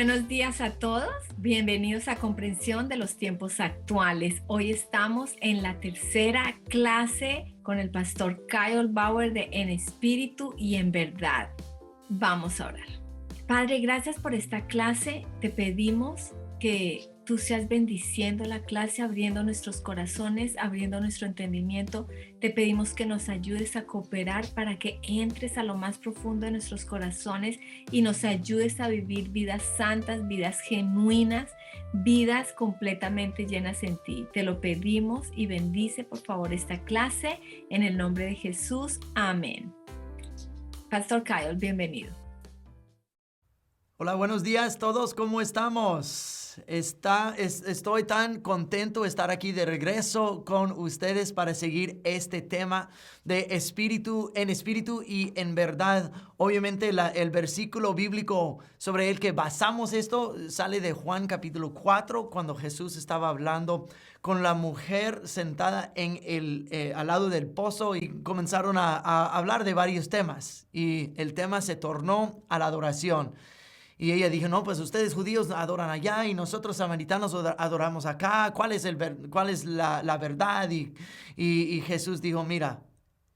Buenos días a todos, bienvenidos a Comprensión de los Tiempos Actuales. Hoy estamos en la tercera clase con el pastor Kyle Bauer de En Espíritu y en Verdad. Vamos a orar. Padre, gracias por esta clase. Te pedimos que tú seas bendiciendo la clase, abriendo nuestros corazones, abriendo nuestro entendimiento. Te pedimos que nos ayudes a cooperar para que entres a lo más profundo de nuestros corazones y nos ayudes a vivir vidas santas, vidas genuinas, vidas completamente llenas en ti. Te lo pedimos y bendice por favor esta clase en el nombre de Jesús. Amén. Pastor Kyle, bienvenido. Hola, buenos días todos, ¿cómo estamos? Estoy tan contento de estar aquí de regreso con ustedes para seguir este tema de espíritu y en verdad. Obviamente el versículo bíblico sobre el que basamos esto sale de Juan capítulo 4, cuando Jesús estaba hablando con la mujer sentada al lado del pozo y comenzaron a hablar de varios temas y el tema se tornó a la adoración. Y ella dijo, no, pues ustedes judíos adoran allá y nosotros samaritanos adoramos acá. ¿Cuál es la verdad? Y Jesús dijo, mira,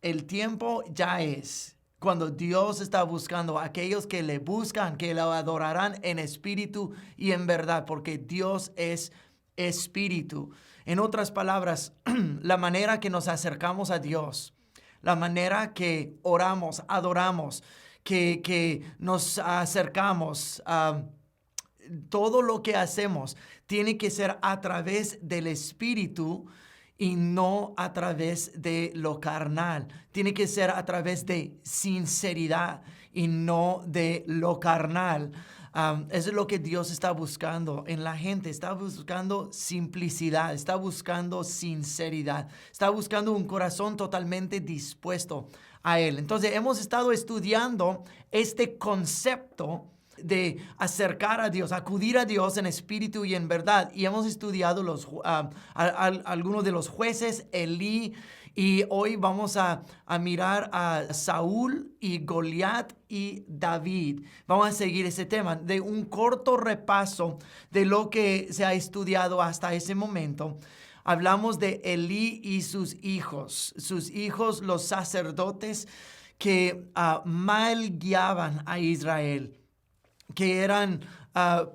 el tiempo ya es cuando Dios está buscando a aquellos que le buscan, que lo adorarán en espíritu y en verdad, porque Dios es espíritu. En otras palabras, la manera que nos acercamos a Dios, la manera que oramos, adoramos, que nos acercamos, todo lo que hacemos tiene que ser a través del Espíritu y no a través de lo carnal. Tiene que ser a través de sinceridad y no de lo carnal. Eso es lo que Dios está buscando en la gente. Está buscando simplicidad, está buscando sinceridad, está buscando un corazón totalmente dispuesto a Él. Entonces hemos estado estudiando este concepto de acercar a Dios, acudir a Dios en espíritu y en verdad. Y hemos estudiado algunos de los jueces, Elí, y hoy vamos a mirar a Saúl y Goliat y David. Vamos a seguir ese tema de un corto repaso de lo que se ha estudiado hasta ese momento. Hablamos de Elí y sus hijos, los sacerdotes que mal guiaban a Israel, que eran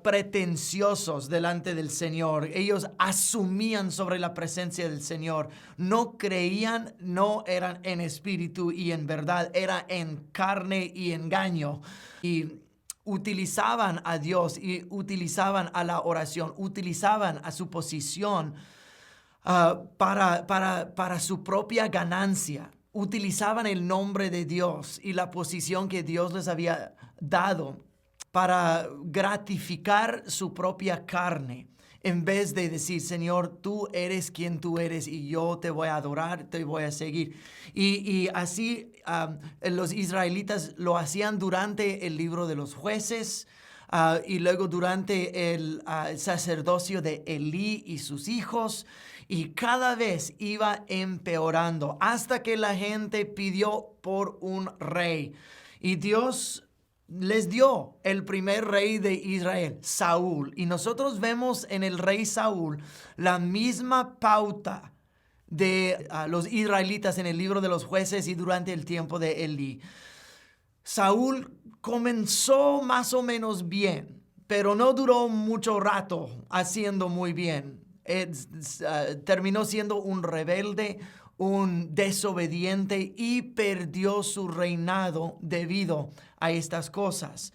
pretenciosos delante del Señor. Ellos asumían sobre la presencia del Señor. No creían, no eran en espíritu y en verdad, era en carne y engaño. Y utilizaban a Dios y utilizaban a la oración, utilizaban a su posición para su propia ganancia. Utilizaban el nombre de Dios y la posición que Dios les había dado para gratificar su propia carne, en vez de decir, Señor, tú eres quien tú eres y yo te voy a adorar, te voy a seguir. Y así los israelitas lo hacían durante el libro de los jueces, y luego durante el sacerdocio de Elí y sus hijos, y cada vez iba empeorando hasta que la gente pidió por un rey. Y Dios les dio el primer rey de Israel, Saúl. Y nosotros vemos en el rey Saúl la misma pauta de los israelitas en el libro de los jueces y durante el tiempo de Elí. Saúl comenzó más o menos bien, pero no duró mucho rato haciendo muy bien. Terminó siendo un rebelde, un desobediente y perdió su reinado debido a estas cosas.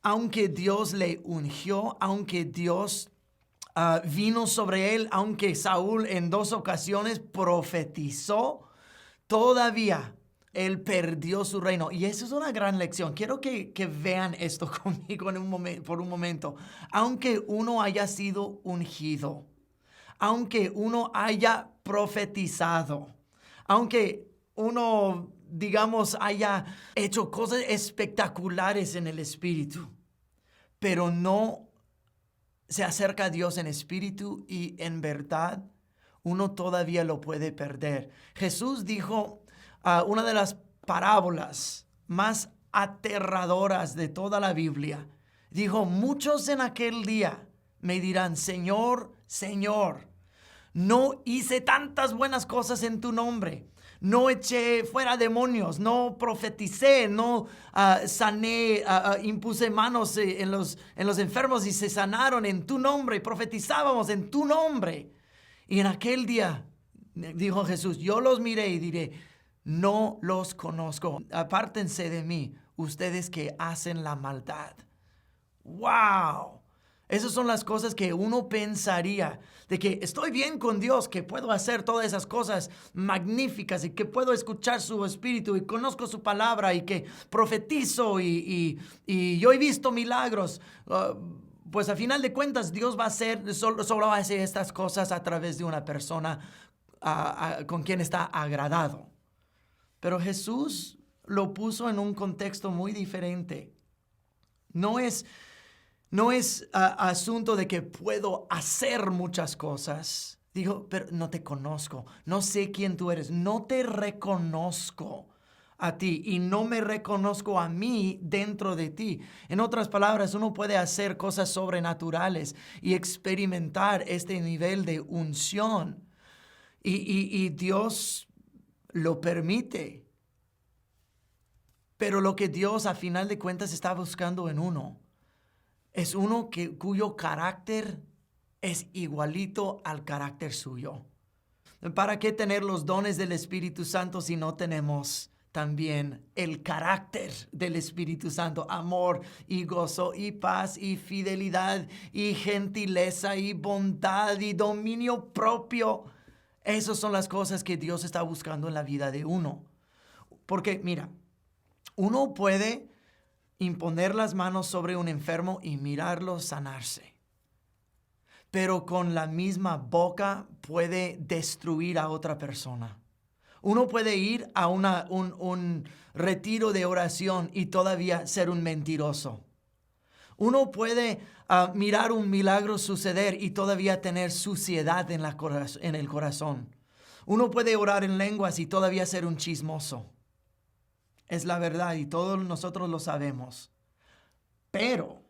Aunque Dios le ungió, aunque Dios vino sobre él, aunque Saúl en 2 ocasiones profetizó, todavía él perdió su reino. Y eso es una gran lección. Quiero que vean esto conmigo por un momento. Aunque uno haya sido ungido, aunque uno haya profetizado, aunque uno, digamos, haya hecho cosas espectaculares en el espíritu, pero no se acerca a Dios en espíritu y en verdad, uno todavía lo puede perder. Jesús dijo una de las parábolas más aterradoras de toda la Biblia. Dijo, muchos en aquel día me dirán, Señor, Señor, no hice tantas buenas cosas en tu nombre. No eché fuera demonios, no profeticé, no sané, impuse manos en los enfermos y se sanaron en tu nombre, profetizábamos en tu nombre. Y en aquel día, dijo Jesús, yo los miré y diré, no los conozco, apártense de mí, ustedes que hacen la maldad. ¡Wow! Esas son las cosas que uno pensaría, de que estoy bien con Dios, que puedo hacer todas esas cosas magníficas y que puedo escuchar su espíritu y conozco su palabra y que profetizo y yo he visto milagros. Pues a final de cuentas Dios va a hacer, solo va a hacer estas cosas a través de una persona con quien está agradado. Pero Jesús lo puso en un contexto muy diferente. No es asunto de que puedo hacer muchas cosas. Dijo, pero no te conozco, no sé quién tú eres, no te reconozco a ti y no me reconozco a mí dentro de ti. En otras palabras, uno puede hacer cosas sobrenaturales y experimentar este nivel de unción y Dios lo permite. Pero lo que Dios a final de cuentas está buscando en uno es uno cuyo carácter es igualito al carácter suyo. ¿Para qué tener los dones del Espíritu Santo si no tenemos también el carácter del Espíritu Santo? Amor y gozo y paz y fidelidad y gentileza y bondad y dominio propio. Esas son las cosas que Dios está buscando en la vida de uno. Porque mira, uno puede imponer las manos sobre un enfermo y mirarlo sanarse. Pero con la misma boca puede destruir a otra persona. Uno puede ir a un retiro de oración y todavía ser un mentiroso. Uno puede mirar un milagro suceder y todavía tener suciedad en el corazón. Uno puede orar en lenguas y todavía ser un chismoso. Es la verdad y todos nosotros lo sabemos. Pero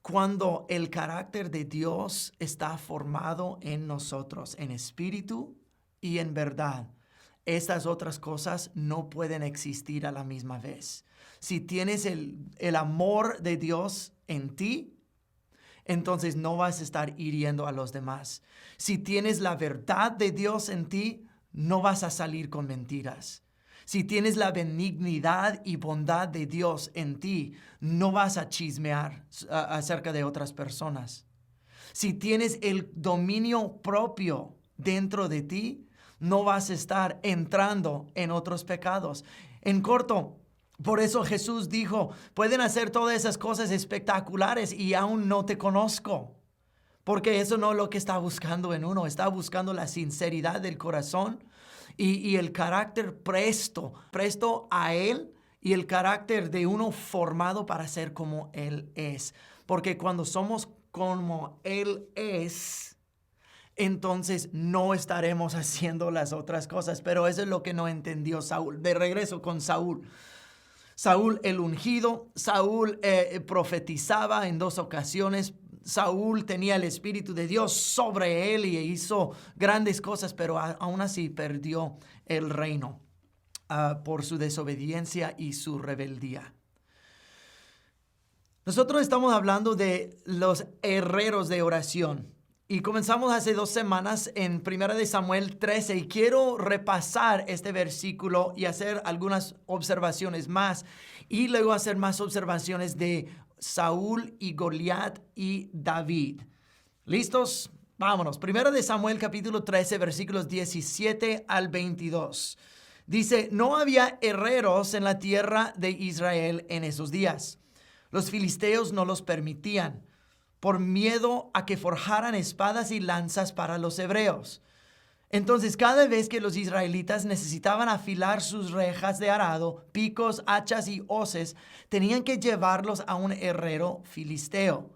cuando el carácter de Dios está formado en nosotros, en espíritu y en verdad, estas otras cosas no pueden existir a la misma vez. Si tienes el amor de Dios en ti, entonces no vas a estar hiriendo a los demás. Si tienes la verdad de Dios en ti, no vas a salir con mentiras. Si tienes la benignidad y bondad de Dios en ti, no vas a chismear acerca de otras personas. Si tienes el dominio propio dentro de ti, no vas a estar entrando en otros pecados. En corto, por eso Jesús dijo, pueden hacer todas esas cosas espectaculares y aún no te conozco. Porque eso no es lo que está buscando en uno. Está buscando la sinceridad del corazón y el carácter presto a Él y el carácter de uno formado para ser como Él es. Porque cuando somos como Él es, entonces no estaremos haciendo las otras cosas. Pero eso es lo que no entendió Saúl. De regreso con Saúl. Saúl el ungido, Saúl profetizaba en 2 ocasiones. Saúl tenía el Espíritu de Dios sobre él y hizo grandes cosas, pero aún así perdió el reino por su desobediencia y su rebeldía. Nosotros estamos hablando de los herreros de oración y comenzamos hace 2 semanas en 1 Samuel 13 y quiero repasar este versículo y hacer algunas observaciones más y luego hacer más observaciones de Saúl y Goliat y David. ¿Listos? Vámonos. 1 Samuel capítulo 13 versículos 17 al 22. Dice, no había herreros en la tierra de Israel en esos días. Los filisteos no los permitían, por miedo a que forjaran espadas y lanzas para los hebreos. Entonces, cada vez que los israelitas necesitaban afilar sus rejas de arado, picos, hachas y hoces, tenían que llevarlos a un herrero filisteo.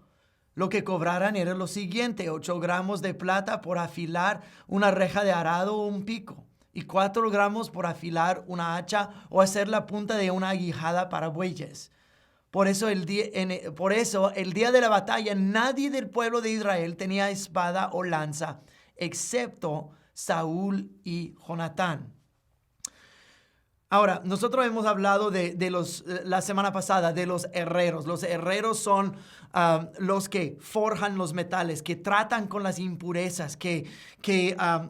Lo que cobraran era lo siguiente: 8 gramos de plata por afilar una reja de arado o un pico, y 4 gramos por afilar una hacha o hacer la punta de una aguijada para bueyes. Por eso el día de la batalla nadie del pueblo de Israel tenía espada o lanza, excepto Saúl y Jonatán. Ahora, nosotros hemos hablado la semana pasada de los herreros. Los herreros son los que forjan los metales, que tratan con las impurezas, que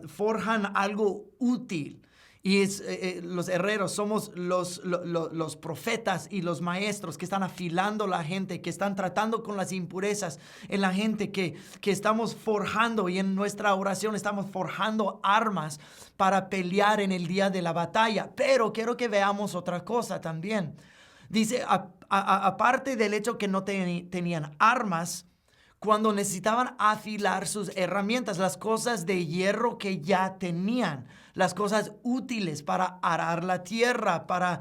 forjan algo útil. Y los herreros somos los profetas y los maestros que están afilando la gente, que están tratando con las impurezas en la gente, que estamos forjando, y en nuestra oración estamos forjando armas para pelear en el día de la batalla. Pero quiero que veamos otra cosa también. Dice, aparte del hecho que no tenían armas, cuando necesitaban afilar sus herramientas, las cosas de hierro que ya tenían, las cosas útiles para arar la tierra, para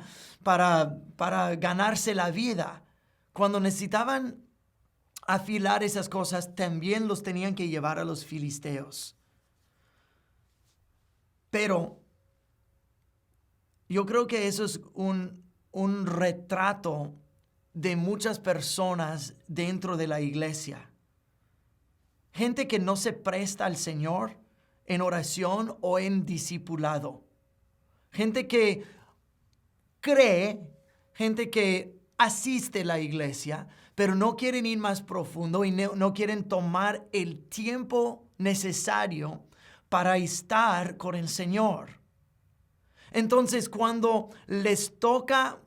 ganarse la vida. Cuando necesitaban afilar esas cosas, también los tenían que llevar a los filisteos. Pero yo creo que eso es un retrato de muchas personas dentro de la iglesia. Gente que no se presta al Señor en oración o en discipulado. Gente que cree, gente que asiste a la iglesia, pero no quieren ir más profundo y no quieren tomar el tiempo necesario para estar con el Señor. Entonces, cuando les toca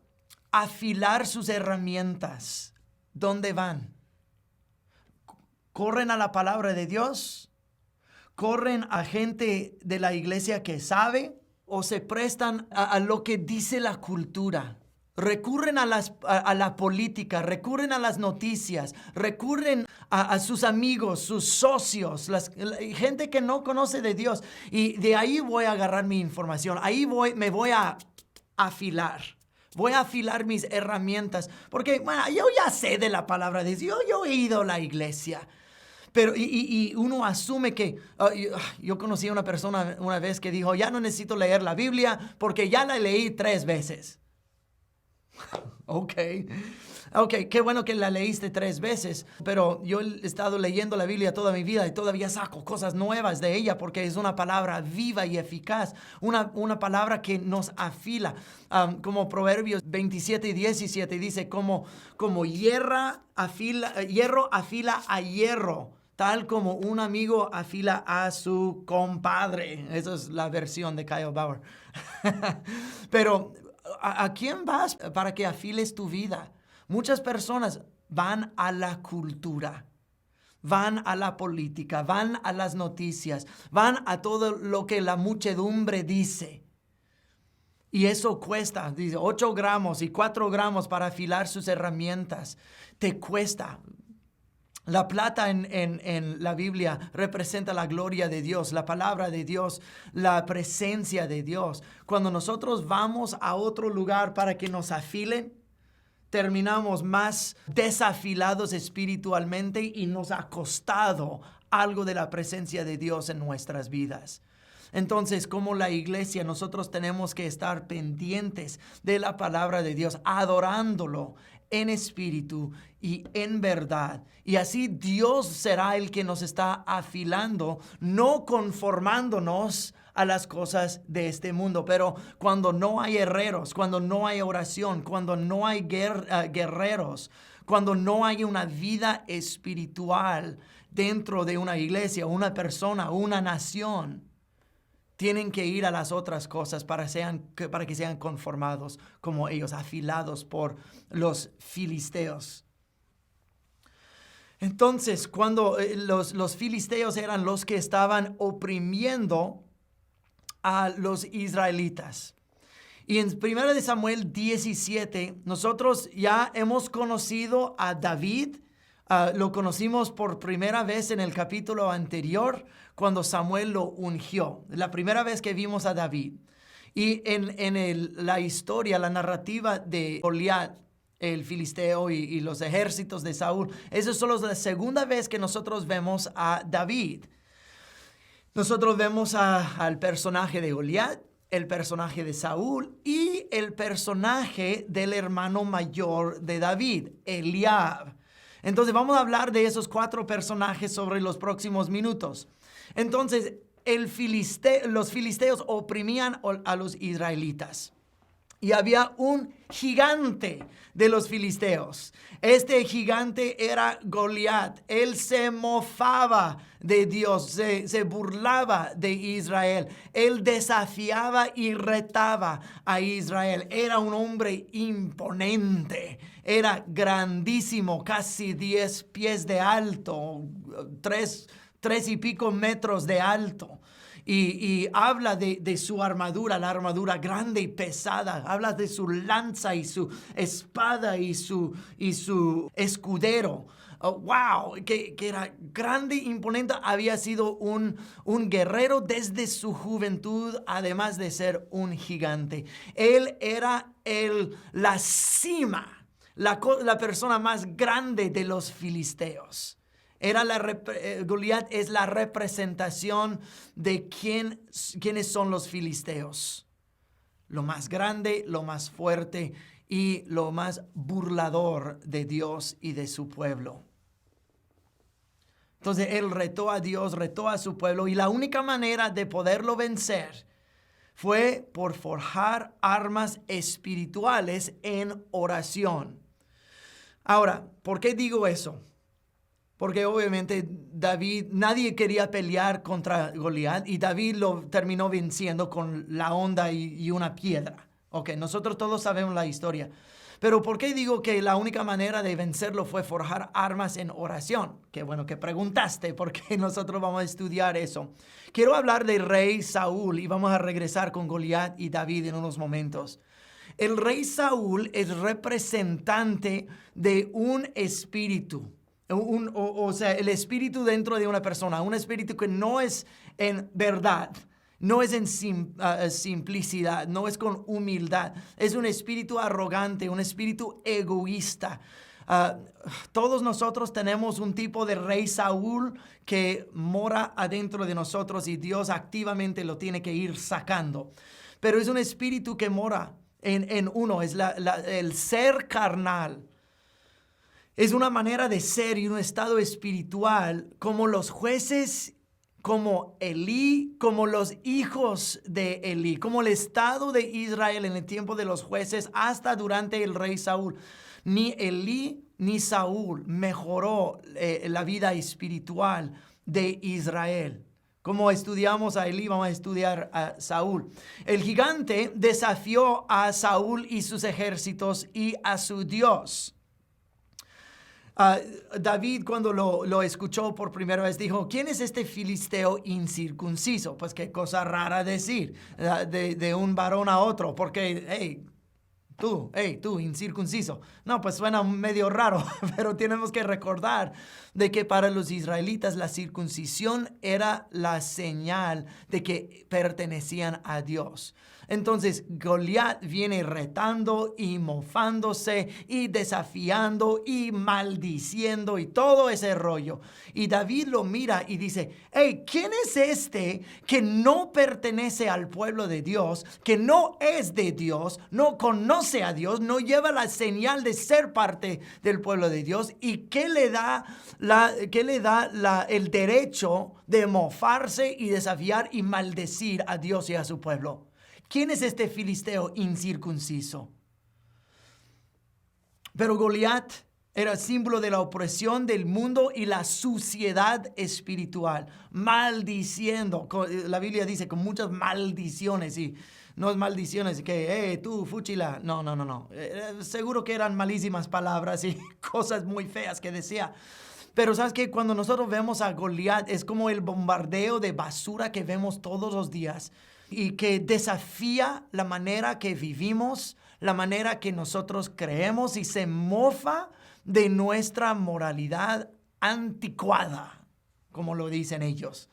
afilar sus herramientas, ¿dónde van? ¿Corren a la palabra de Dios? ¿Corren a gente de la iglesia que sabe? ¿O se prestan a lo que dice la cultura? Recurren a la política, recurren a las noticias, recurren a sus amigos, sus socios, gente que no conoce de Dios. Y de ahí voy a agarrar mi información. Me voy a afilar. Voy a afilar mis herramientas. Porque bueno, yo ya sé de la palabra de Dios. Yo he ido a la iglesia. Pero y uno asume que, yo conocí a una persona una vez que dijo, ya no necesito leer la Biblia porque ya la leí 3 veces. Ok, qué bueno que la leíste 3 veces, pero yo he estado leyendo la Biblia toda mi vida y todavía saco cosas nuevas de ella porque es una palabra viva y eficaz, una palabra que nos afila, como Proverbios 27:17 dice, como hierro afila a hierro, tal como un amigo afila a su compadre. Esa es la versión de Kyle Bauer. Pero ¿a quién vas para que afiles tu vida? Muchas personas van a la cultura, van a la política, van a las noticias, van a todo lo que la muchedumbre dice. Y eso cuesta, dice 8 gramos y 4 gramos para afilar sus herramientas. Te cuesta. La plata en la Biblia representa la gloria de Dios, la palabra de Dios, la presencia de Dios. Cuando nosotros vamos a otro lugar para que nos afilen, terminamos más desafilados espiritualmente y nos ha costado algo de la presencia de Dios en nuestras vidas. Entonces, como la iglesia, nosotros tenemos que estar pendientes de la palabra de Dios, adorándolo en espíritu y en verdad. Y así Dios será el que nos está afilando, no conformándonos a las cosas de este mundo. Pero cuando no hay herreros, cuando no hay oración, cuando no hay guerreros, cuando no hay una vida espiritual dentro de una iglesia, una persona, una nación, tienen que ir a las otras cosas para que sean conformados como ellos, afilados por los filisteos. Entonces, cuando los filisteos eran los que estaban oprimiendo a los israelitas. Y en 1 Samuel 17, nosotros ya hemos conocido a David. Lo conocimos por primera vez en el capítulo anterior, cuando Samuel lo ungió. La primera vez que vimos a David. Y en la historia, la narrativa de Goliat, el filisteo y los ejércitos de Saúl, eso es solo la segunda vez que nosotros vemos a David. Nosotros vemos al personaje de Goliat, el personaje de Saúl y el personaje del hermano mayor de David, Eliab. Entonces vamos a hablar de esos 4 personajes sobre los próximos minutos. Entonces, los filisteos oprimían a los israelitas. Y había un gigante de los filisteos. Este gigante era Goliat. Él se mofaba de Dios, se burlaba de Israel. Él desafiaba y retaba a Israel. Era un hombre imponente. Era grandísimo, casi 10 pies de alto, 3 y pico metros de alto. Y habla de su armadura, la armadura grande y pesada. Habla de su lanza y su espada y su escudero. Wow, que era grande, imponente. Había sido un guerrero desde su juventud, además de ser un gigante. Él era la cima, la persona más grande de los filisteos. Goliat es la representación de quiénes son los filisteos. Lo más grande, lo más fuerte y lo más burlador de Dios y de su pueblo. Entonces él retó a Dios, retó a su pueblo, y la única manera de poderlo vencer fue por forjar armas espirituales en oración. Ahora, ¿por qué digo eso? Porque obviamente nadie quería pelear contra Goliat, y David lo terminó venciendo con la onda y una piedra. Ok, nosotros todos sabemos la historia. Pero ¿por qué digo que la única manera de vencerlo fue forjar armas en oración? Qué bueno que preguntaste, porque nosotros vamos a estudiar eso. Quiero hablar del rey Saúl y vamos a regresar con Goliat y David en unos momentos. El rey Saúl es representante de un espíritu. O sea, el espíritu dentro de una persona, un espíritu que no es en verdad, no es en simplicidad, no es con humildad, es un espíritu arrogante, un espíritu egoísta. Todos nosotros tenemos un tipo de rey Saúl que mora adentro de nosotros, y Dios activamente lo tiene que ir sacando. Pero es un espíritu que mora en uno, es el ser carnal. Es una manera de ser y un estado espiritual como los jueces, como Elí, como los hijos de Elí, como el estado de Israel en el tiempo de los jueces hasta durante el rey Saúl. Ni Elí ni Saúl mejoró la vida espiritual de Israel. Como estudiamos a Elí, vamos a estudiar a Saúl. El gigante desafió a Saúl y sus ejércitos y a su Dios. David, cuando lo escuchó por primera vez, dijo: ¿quién es este filisteo incircunciso? Pues qué cosa rara decir de un varón a otro, porque, hey, tú, incircunciso. No, pues suena medio raro, pero tenemos que recordar de que para los israelitas la circuncisión era la señal de que pertenecían a Dios. Entonces Goliat viene retando y mofándose y desafiando y maldiciendo y todo ese rollo. Y David lo mira y dice: hey, ¿quién es este que no pertenece al pueblo de Dios, que no es de Dios, no conoce a Dios, no lleva la señal de ser parte del pueblo de Dios, y que le da el derecho de mofarse y desafiar y maldecir a Dios y a su pueblo? ¿Quién es este filisteo incircunciso? Pero Goliat era símbolo de la opresión del mundo y la suciedad espiritual, maldiciendo. La Biblia dice con muchas maldiciones, y no es maldiciones que, tú, fúchila. No. Seguro que eran malísimas palabras y cosas muy feas que decía. Pero sabes que cuando nosotros vemos a Goliat, es como el bombardeo de basura que vemos todos los días, y que desafía la manera que vivimos, la manera que nosotros creemos, y se mofa de nuestra moralidad anticuada, como lo dicen ellos.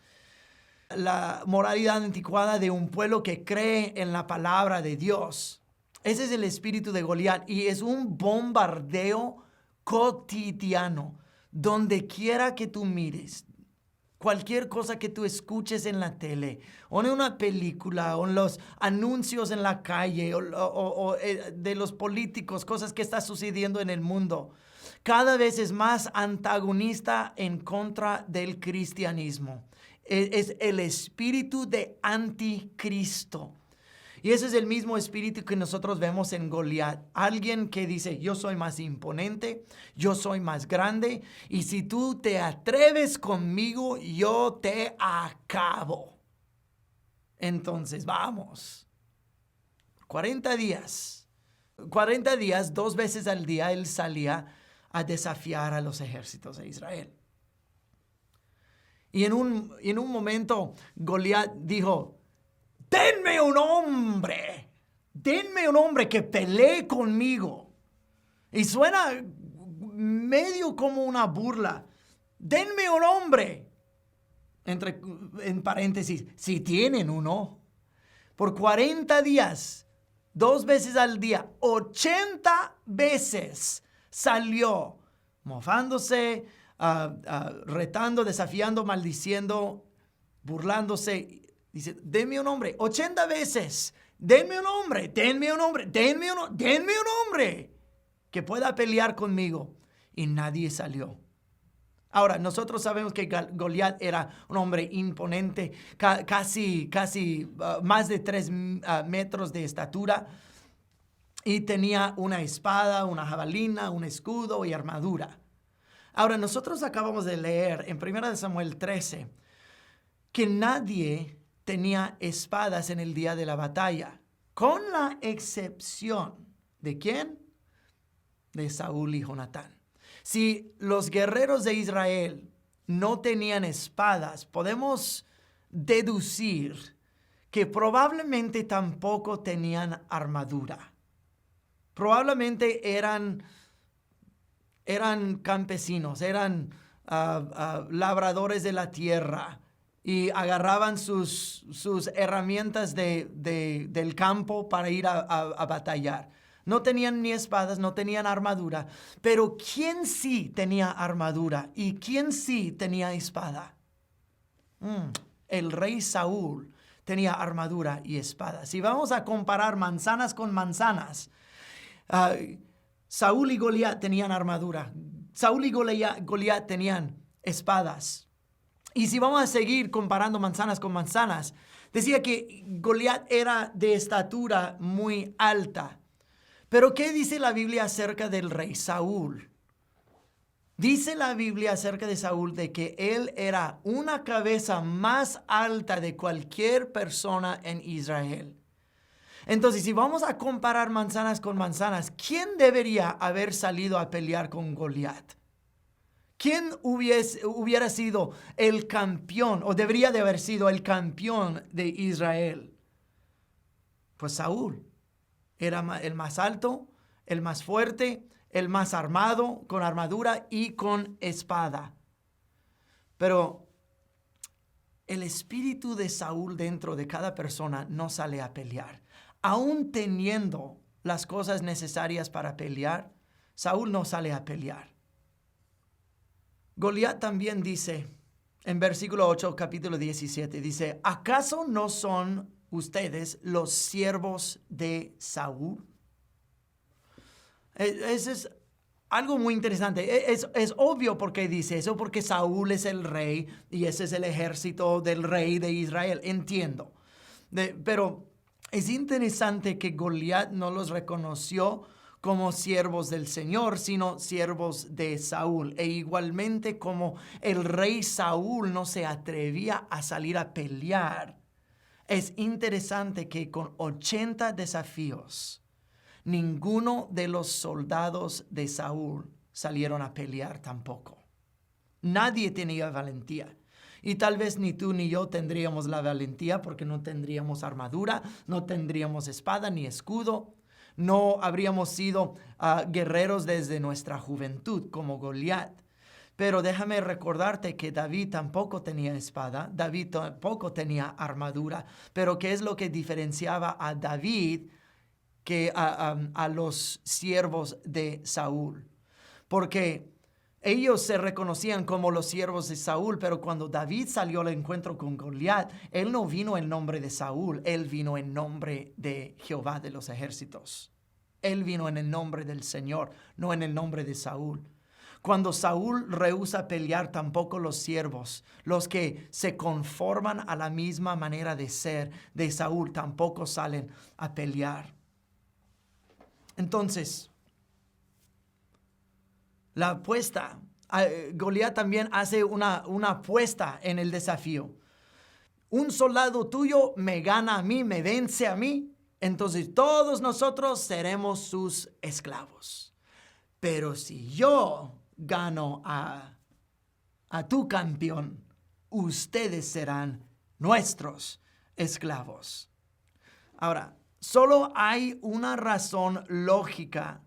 La moralidad anticuada de un pueblo que cree en la palabra de Dios. Ese es el espíritu de Goliat, y es un bombardeo cotidiano. Donde quiera que tú mires, Cualquier cosa que tú escuches en la tele, o en una película, o en los anuncios en la calle, de los políticos, cosas que están sucediendo en el mundo, cada vez es más antagonista en contra del cristianismo. Es el espíritu de anticristo. Y ese es el mismo espíritu que nosotros vemos en Goliat. Alguien que dice, yo soy más imponente, yo soy más grande, y si tú te atreves conmigo, yo te acabo. Entonces, vamos. 40 días. 40 días, 2 veces al día, él salía a desafiar a los ejércitos de Israel. Y en un momento, Goliat dijo, denme un hombre que pelee conmigo. Y suena medio como una burla. Denme un hombre. En paréntesis, si tienen uno. Por 40 días, 2 veces al día, 80 veces salió mofándose, retando, desafiando, maldiciendo, burlándose. Dice, denme un hombre, 80 veces, denme un hombre que pueda pelear conmigo. Y nadie salió. Ahora, nosotros sabemos que Goliat era un hombre imponente, casi más de 3 metros de estatura. Y tenía una espada, una jabalina, un escudo y armadura. Ahora, nosotros acabamos de leer en 1 Samuel 13 que nadie tenía espadas en el día de la batalla, con la excepción ¿de quién? De Saúl y Jonatán. Si los guerreros de Israel no tenían espadas, podemos deducir que probablemente tampoco tenían armadura. Probablemente eran campesinos, eran labradores de la tierra, y agarraban sus herramientas del campo para ir a batallar. No tenían ni espadas, no tenían armadura. Pero ¿quién sí tenía armadura y quién sí tenía espada? El rey Saúl tenía armadura y espada. Si vamos a comparar manzanas con manzanas, Saúl y Goliat tenían armadura. Saúl y Goliat tenían espadas. Y si vamos a seguir comparando manzanas con manzanas, decía que Goliat era de estatura muy alta. Pero ¿qué dice la Biblia acerca del rey Saúl? Dice la Biblia acerca de Saúl de que él era una cabeza más alta de cualquier persona en Israel. Entonces, si vamos a comparar manzanas con manzanas, ¿quién debería haber salido a pelear con Goliat? ¿Quién hubiera sido el campeón o debería de haber sido el campeón de Israel? Pues Saúl. Era el más alto, el más fuerte, el más armado, con armadura y con espada. Pero el espíritu de Saúl dentro de cada persona no sale a pelear. Aún teniendo las cosas necesarias para pelear, Saúl no sale a pelear. Goliat también dice, en versículo 8, capítulo 17, dice, ¿acaso no son ustedes los siervos de Saúl? Eso es algo muy interesante. Es obvio por qué dice eso, porque Saúl es el rey y ese es el ejército del rey de Israel. Entiendo. Pero es interesante que Goliat no los reconoció como siervos del Señor, sino siervos de Saúl. E igualmente como el rey Saúl no se atrevía a salir a pelear. Es interesante que con 80 desafíos, ninguno de los soldados de Saúl salieron a pelear tampoco. Nadie tenía valentía. Y tal vez ni tú ni yo tendríamos la valentía porque no tendríamos armadura, no tendríamos espada ni escudo. No habríamos sido guerreros desde nuestra juventud como Goliat. Pero déjame recordarte que David tampoco tenía espada, David tampoco tenía armadura. Pero ¿qué es lo que diferenciaba a David que a los siervos de Saúl? Porque Ellos se reconocían como los siervos de Saúl, pero cuando David salió al encuentro con Goliat, él no vino en nombre de Saúl, él vino en nombre de Jehová de los ejércitos. Él vino en el nombre del Señor, no en el nombre de Saúl. Cuando Saúl rehúsa pelear, tampoco los siervos, los que se conforman a la misma manera de ser de Saúl, tampoco salen a pelear. Entonces, la apuesta, Goliat también hace una apuesta en el desafío. Un soldado tuyo me gana a mí, me vence a mí, entonces todos nosotros seremos sus esclavos. Pero si yo gano a tu campeón, ustedes serán nuestros esclavos. Ahora, solo hay una razón lógica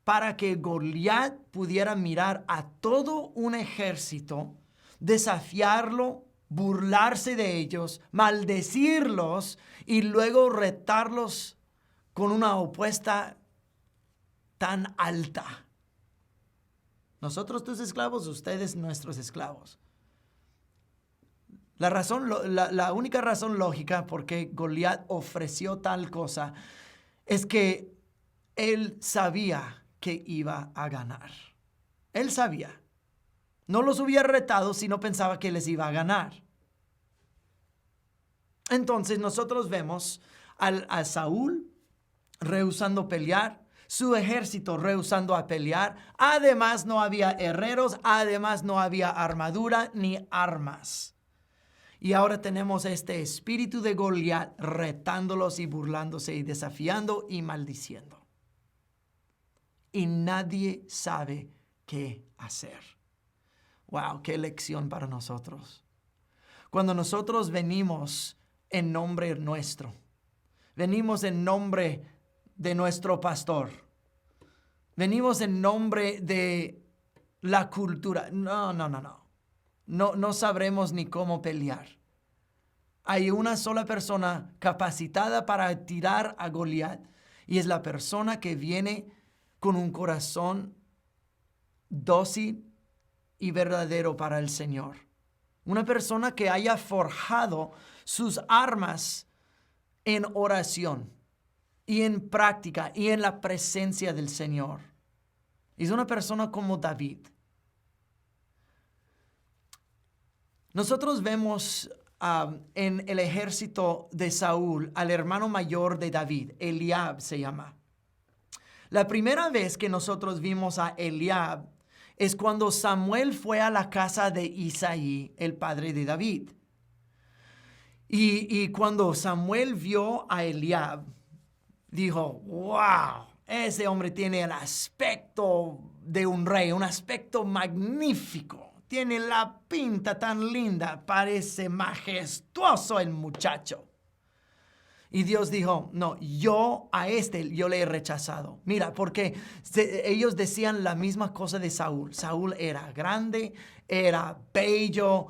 para que Goliat pudiera mirar a todo un ejército, desafiarlo, burlarse de ellos, maldecirlos y luego retarlos con una apuesta tan alta. Nosotros tus esclavos, ustedes nuestros esclavos. La única razón lógica por qué Goliat ofreció tal cosa es que él sabía que iba a ganar. Él sabía. No los hubiera retado si no pensaba que les iba a ganar. Entonces nosotros vemos a Saúl rehusando pelear, su ejército rehusando a pelear. Además no había herreros, además no había armadura ni armas. Y ahora tenemos este espíritu de Goliat retándolos y burlándose y desafiando y maldiciendo. Y nadie sabe qué hacer. Wow, qué lección para nosotros. Cuando nosotros venimos en nombre nuestro, venimos en nombre de nuestro pastor, venimos en nombre de la cultura. No sabremos ni cómo pelear. Hay una sola persona capacitada para tirar a Goliat, y es la persona que viene con un corazón dócil y verdadero para el Señor. Una persona que haya forjado sus armas en oración y en práctica y en la presencia del Señor. Es una persona como David. Nosotros vemos en el ejército de Saúl al hermano mayor de David, Eliab se llama. La primera vez que nosotros vimos a Eliab es cuando Samuel fue a la casa de Isaí, el padre de David. Y cuando Samuel vio a Eliab, dijo, wow, ese hombre tiene el aspecto de un rey, un aspecto magnífico. Tiene la pinta tan linda, parece majestuoso el muchacho. Y Dios dijo, no, yo le he rechazado. Mira, porque ellos decían la misma cosa de Saúl. Saúl era grande, era bello,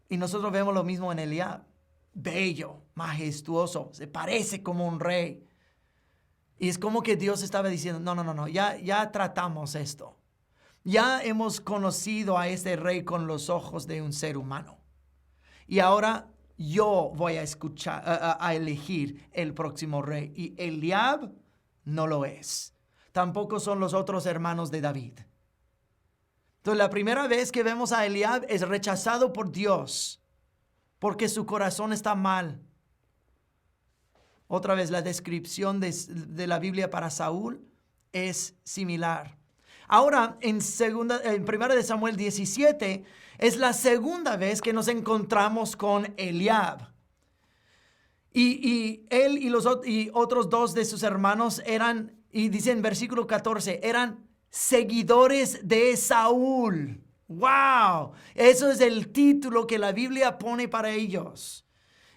y nosotros vemos lo mismo en Eliab. Bello, majestuoso, se parece como un rey. Y es como que Dios estaba diciendo, no, ya tratamos esto. Ya hemos conocido a este rey con los ojos de un ser humano. Y ahora yo voy a elegir el próximo rey. Y Eliab no lo es. Tampoco son los otros hermanos de David. Entonces la primera vez que vemos a Eliab es rechazado por Dios porque su corazón está mal. Otra vez la descripción de la Biblia para Saúl es similar. Ahora en 1 Samuel 17 es la segunda vez que nos encontramos con Eliab. Y él y otros dos de sus hermanos eran, y dice en versículo 14, eran seguidores de Saúl. ¡Wow! Eso es el título que la Biblia pone para ellos.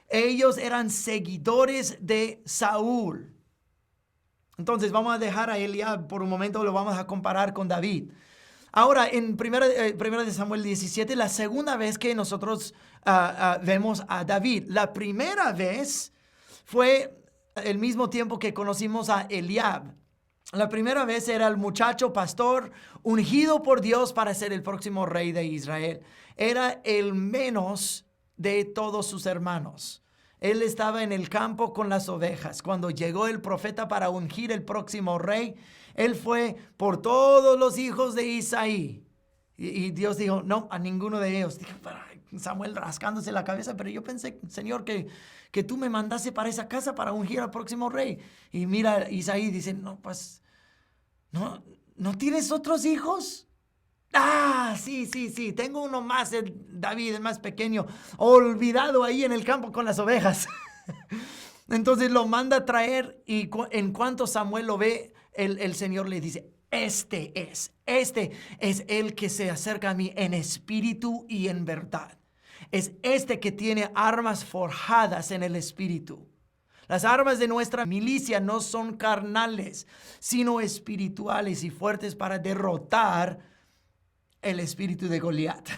Ellos eran seguidores de Saúl. Entonces vamos a dejar a Eliab por un momento, lo vamos a comparar con David. Ahora, en 1 Samuel 17, la segunda vez que nosotros vemos a David. La primera vez fue el mismo tiempo que conocimos a Eliab. La primera vez era el muchacho pastor ungido por Dios para ser el próximo rey de Israel. Era el menos de todos sus hermanos. Él estaba en el campo con las ovejas. Cuando llegó el profeta para ungir el próximo rey, él fue por todos los hijos de Isaí. Y Dios dijo, no, a ninguno de ellos. Dijo, Samuel rascándose la cabeza, pero yo pensé, Señor, que tú me mandaste para esa casa para ungir al próximo rey. Y mira, Isaí dice, no, pues, ¿no tienes otros hijos? Ah, sí, tengo uno más, David, el más pequeño, olvidado ahí en el campo con las ovejas. Entonces lo manda a traer y en cuanto Samuel lo ve, el Señor le dice, este es el que se acerca a mí en espíritu y en verdad. Es este que tiene armas forjadas en el espíritu. Las armas de nuestra milicia no son carnales, sino espirituales y fuertes para derrotar el espíritu de Goliat.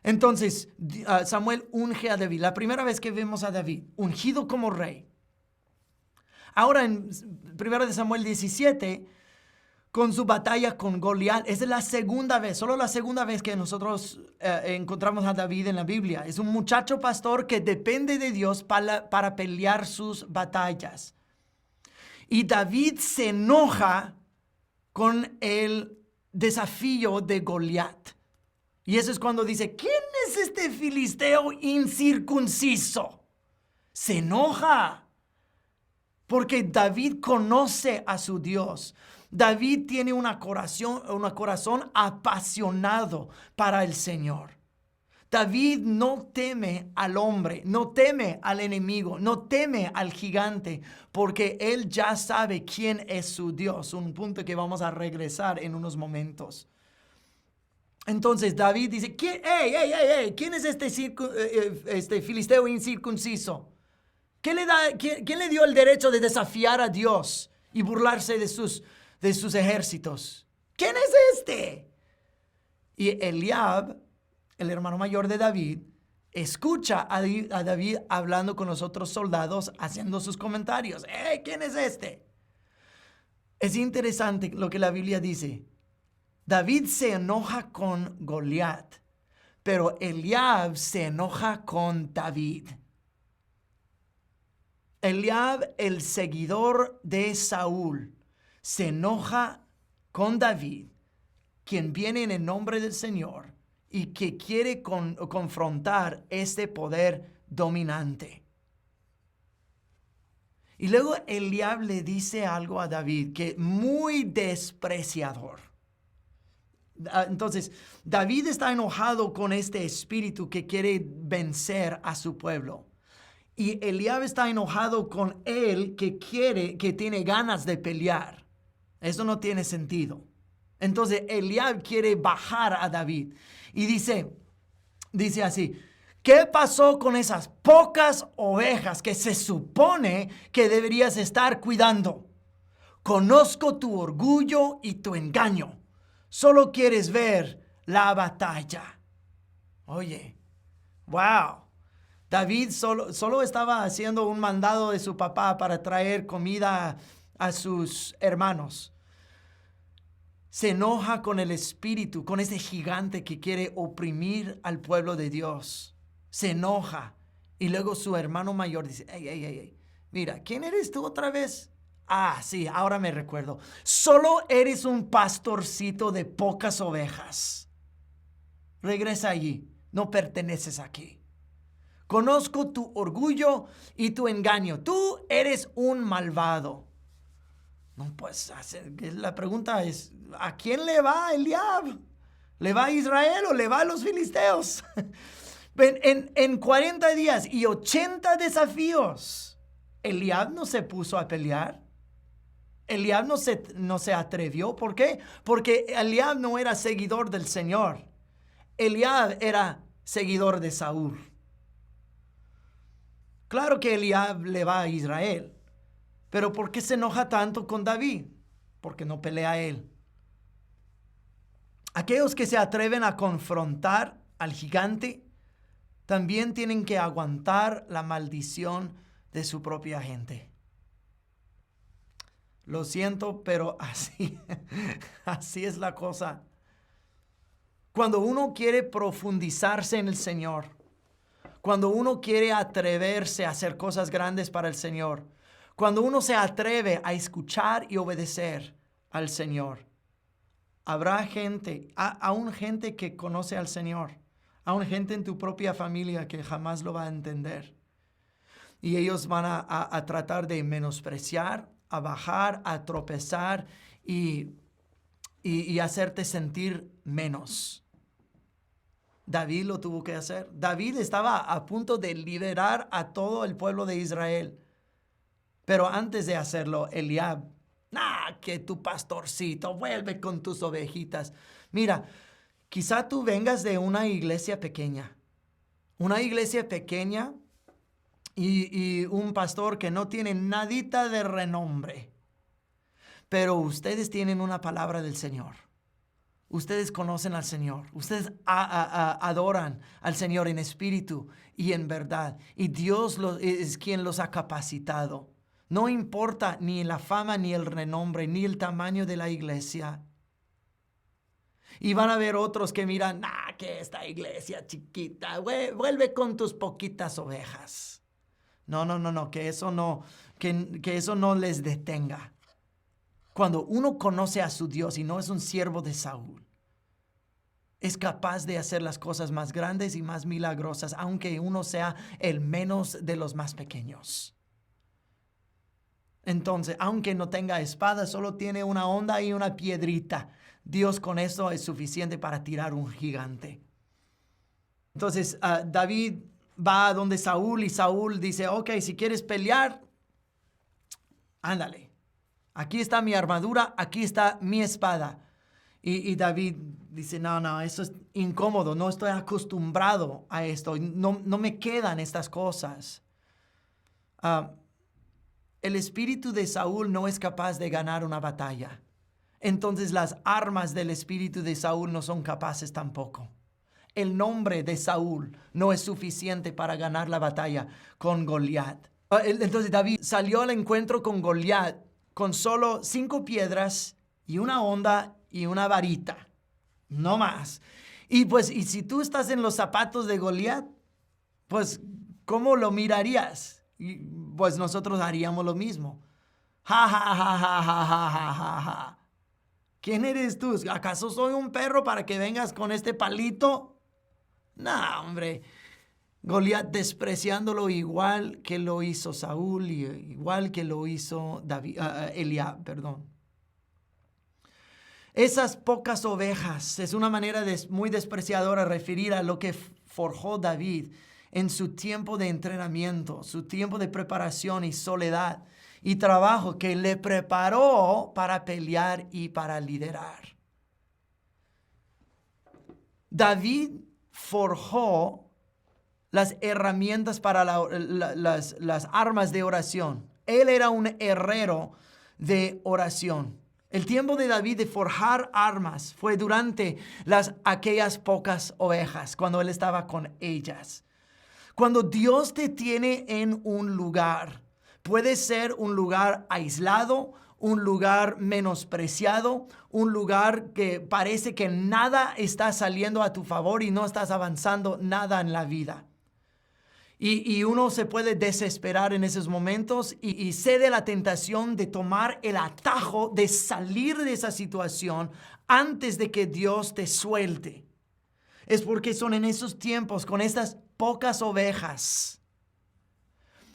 Entonces, Samuel unge a David. La primera vez que vemos a David ungido como rey. Ahora en 1 Samuel 17, con su batalla con Goliat, es la segunda vez, solo la segunda vez que nosotros encontramos a David en la Biblia. Es un muchacho pastor que depende de Dios para pelear sus batallas. Y David se enoja con el desafío de Goliat. Y eso es cuando dice, ¿quién es este filisteo incircunciso? Se enoja porque David conoce a su Dios. David tiene un corazón apasionado para el Señor. David no teme al hombre, no teme al enemigo, no teme al gigante, porque él ya sabe quién es su Dios, un punto que vamos a regresar en unos momentos. Entonces David dice, ¿quién es este filisteo incircunciso? ¿Quién le dio el derecho de desafiar a Dios y burlarse de sus ejércitos? ¿Quién es este? Y Eliab, el hermano mayor de David, escucha a David hablando con los otros soldados, haciendo sus comentarios. ¿Quién es este? Es interesante lo que la Biblia dice. David se enoja con Goliat, pero Eliab se enoja con David. Eliab, el seguidor de Saúl, se enoja con David, quien viene en el nombre del Señor y que quiere confrontar este poder dominante. Y luego Eliab le dice algo a David que es muy despreciador. Entonces, David está enojado con este espíritu que quiere vencer a su pueblo. Y Eliab está enojado con él que tiene ganas de pelear. Eso no tiene sentido. Entonces Eliab quiere bajar a David y dice así, ¿qué pasó con esas pocas ovejas que se supone que deberías estar cuidando? Conozco tu orgullo y tu engaño. Solo quieres ver la batalla. Oye, wow. David solo estaba haciendo un mandado de su papá para traer comida a sus hermanos. Se enoja con el espíritu, con ese gigante que quiere oprimir al pueblo de Dios. Se enoja. Y luego su hermano mayor dice, mira, ¿quién eres tú otra vez? Ah, sí, ahora me recuerdo. Solo eres un pastorcito de pocas ovejas. Regresa allí. No perteneces aquí. Conozco tu orgullo y tu engaño. Tú eres un malvado. No, pues la pregunta es, ¿a quién le va Eliab? ¿Le va a Israel o le va a los filisteos? En 40 días y 80 desafíos, Eliab no se puso a pelear. Eliab no se atrevió. ¿Por qué? Porque Eliab no era seguidor del Señor. Eliab era seguidor de Saúl. Claro que Eliab le va a Israel. Pero ¿por qué se enoja tanto con David? Porque no pelea él. Aquellos que se atreven a confrontar al gigante también tienen que aguantar la maldición de su propia gente. Lo siento, pero así, así es la cosa. Cuando uno quiere profundizarse en el Señor, cuando uno quiere atreverse a hacer cosas grandes para el Señor, cuando uno se atreve a escuchar y obedecer al Señor, habrá gente, aún gente que conoce al Señor, aún gente en tu propia familia que jamás lo va a entender. Y ellos van a tratar de menospreciar, a bajar, a tropezar y hacerte sentir menos. David lo tuvo que hacer. David estaba a punto de liberar a todo el pueblo de Israel. Pero antes de hacerlo, Eliab, que tu pastorcito, vuelve con tus ovejitas. Mira, quizá tú vengas de una iglesia pequeña y un pastor que no tiene nadita de renombre. Pero ustedes tienen una palabra del Señor. Ustedes conocen al Señor. Ustedes adoran al Señor en espíritu y en verdad. Y Dios es quien los ha capacitado. No importa ni la fama, ni el renombre, ni el tamaño de la iglesia. Y van a haber otros que miran, que esta iglesia chiquita, vuelve con tus poquitas ovejas. No, que eso no les detenga. Cuando uno conoce a su Dios y no es un siervo de Saúl, es capaz de hacer las cosas más grandes y más milagrosas, aunque uno sea el menos de los más pequeños. Entonces, aunque no tenga espada, solo tiene una honda y una piedrita, Dios con eso es suficiente para tirar un gigante. Entonces, David va a donde Saúl y Saúl dice, ok, si quieres pelear, ándale. Aquí está mi armadura, aquí está mi espada. Y David dice, no, eso es incómodo, no estoy acostumbrado a esto, no me quedan estas cosas. El espíritu de Saúl no es capaz de ganar una batalla. Entonces las armas del espíritu de Saúl no son capaces tampoco. El nombre de Saúl no es suficiente para ganar la batalla con Goliat. Entonces David salió al encuentro con Goliat con solo 5 piedras y una honda y una varita. No más. Y si tú estás en los zapatos de Goliat, pues, ¿cómo lo mirarías? Y pues nosotros haríamos lo mismo. Ja, ja, ja, ja, ja, ja, ja, ja, ja. ¿Quién eres tú? ¿Acaso soy un perro para que vengas con este palito? No, hombre. Goliat despreciándolo igual que lo hizo Saúl y igual que lo hizo Eliab, perdón. Esas pocas ovejas es una manera muy despreciadora de referir a lo que forjó David en su tiempo de entrenamiento, su tiempo de preparación y soledad y trabajo que le preparó para pelear y para liderar. David forjó las herramientas para las armas de oración. Él era un herrero de oración. El tiempo de David de forjar armas fue durante aquellas pocas ovejas, cuando él estaba con ellas. Cuando Dios te tiene en un lugar, puede ser un lugar aislado, un lugar menospreciado, un lugar que parece que nada está saliendo a tu favor y no estás avanzando nada en la vida. Y uno se puede desesperar en esos momentos y cede a la tentación de tomar el atajo de salir de esa situación antes de que Dios te suelte. Es porque son en esos tiempos, con estas pocas ovejas,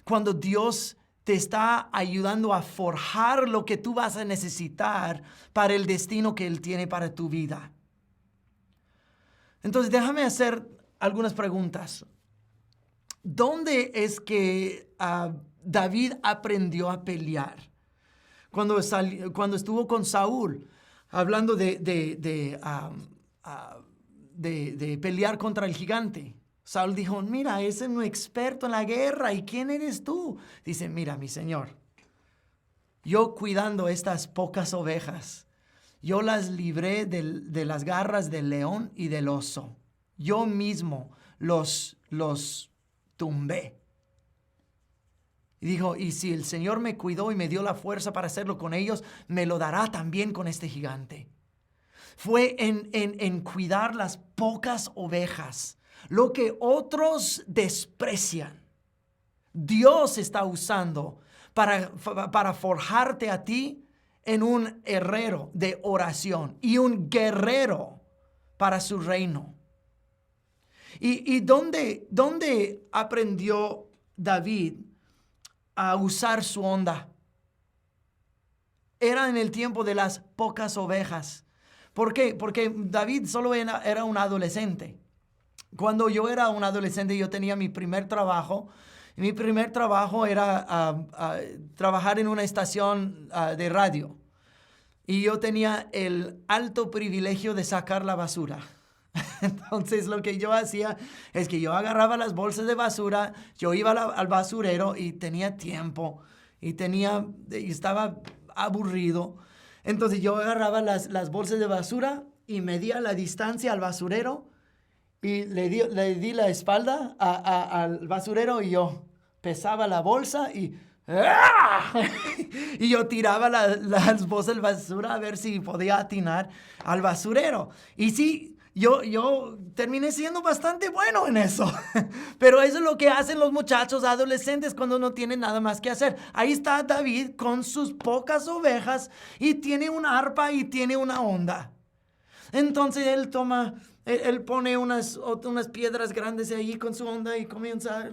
cuando Dios te está ayudando a forjar lo que tú vas a necesitar para el destino que Él tiene para tu vida. Entonces, déjame hacer algunas preguntas. ¿Dónde es que David aprendió a pelear? Cuando estuvo con Saúl, hablando de pelear contra el gigante. Saúl dijo, mira, ese es un experto en la guerra. ¿Y quién eres tú? Dice, mira, mi señor, yo cuidando estas pocas ovejas, yo las libré de las garras del león y del oso. Yo mismo los tumbé. Y dijo, y si el Señor me cuidó y me dio la fuerza para hacerlo con ellos, me lo dará también con este gigante. Fue en cuidar las pocas ovejas, lo que otros desprecian. Dios está usando para forjarte a ti en un herrero de oración y un guerrero para su reino. ¿Y dónde aprendió David a usar su onda? Era en el tiempo de las pocas ovejas. ¿Por qué? Porque David solo era un adolescente. Cuando yo era un adolescente, yo tenía mi primer trabajo. Mi primer trabajo era trabajar en una estación de radio. Y yo tenía el alto privilegio de sacar la basura. Entonces lo que yo hacía es que yo agarraba las bolsas de basura, yo iba al basurero y tenía tiempo y estaba aburrido. Entonces yo agarraba las bolsas de basura y medía la distancia al basurero y le di la espalda al basurero y yo pesaba la bolsa y y yo tiraba las bolsas de basura a ver si podía atinar al basurero. Y sí, yo terminé siendo bastante bueno en eso. Pero eso es lo que hacen los muchachos adolescentes cuando no tienen nada más que hacer. Ahí está David con sus pocas ovejas y tiene un arpa y tiene una onda. Entonces él pone unas piedras grandes ahí con su onda y comienza a...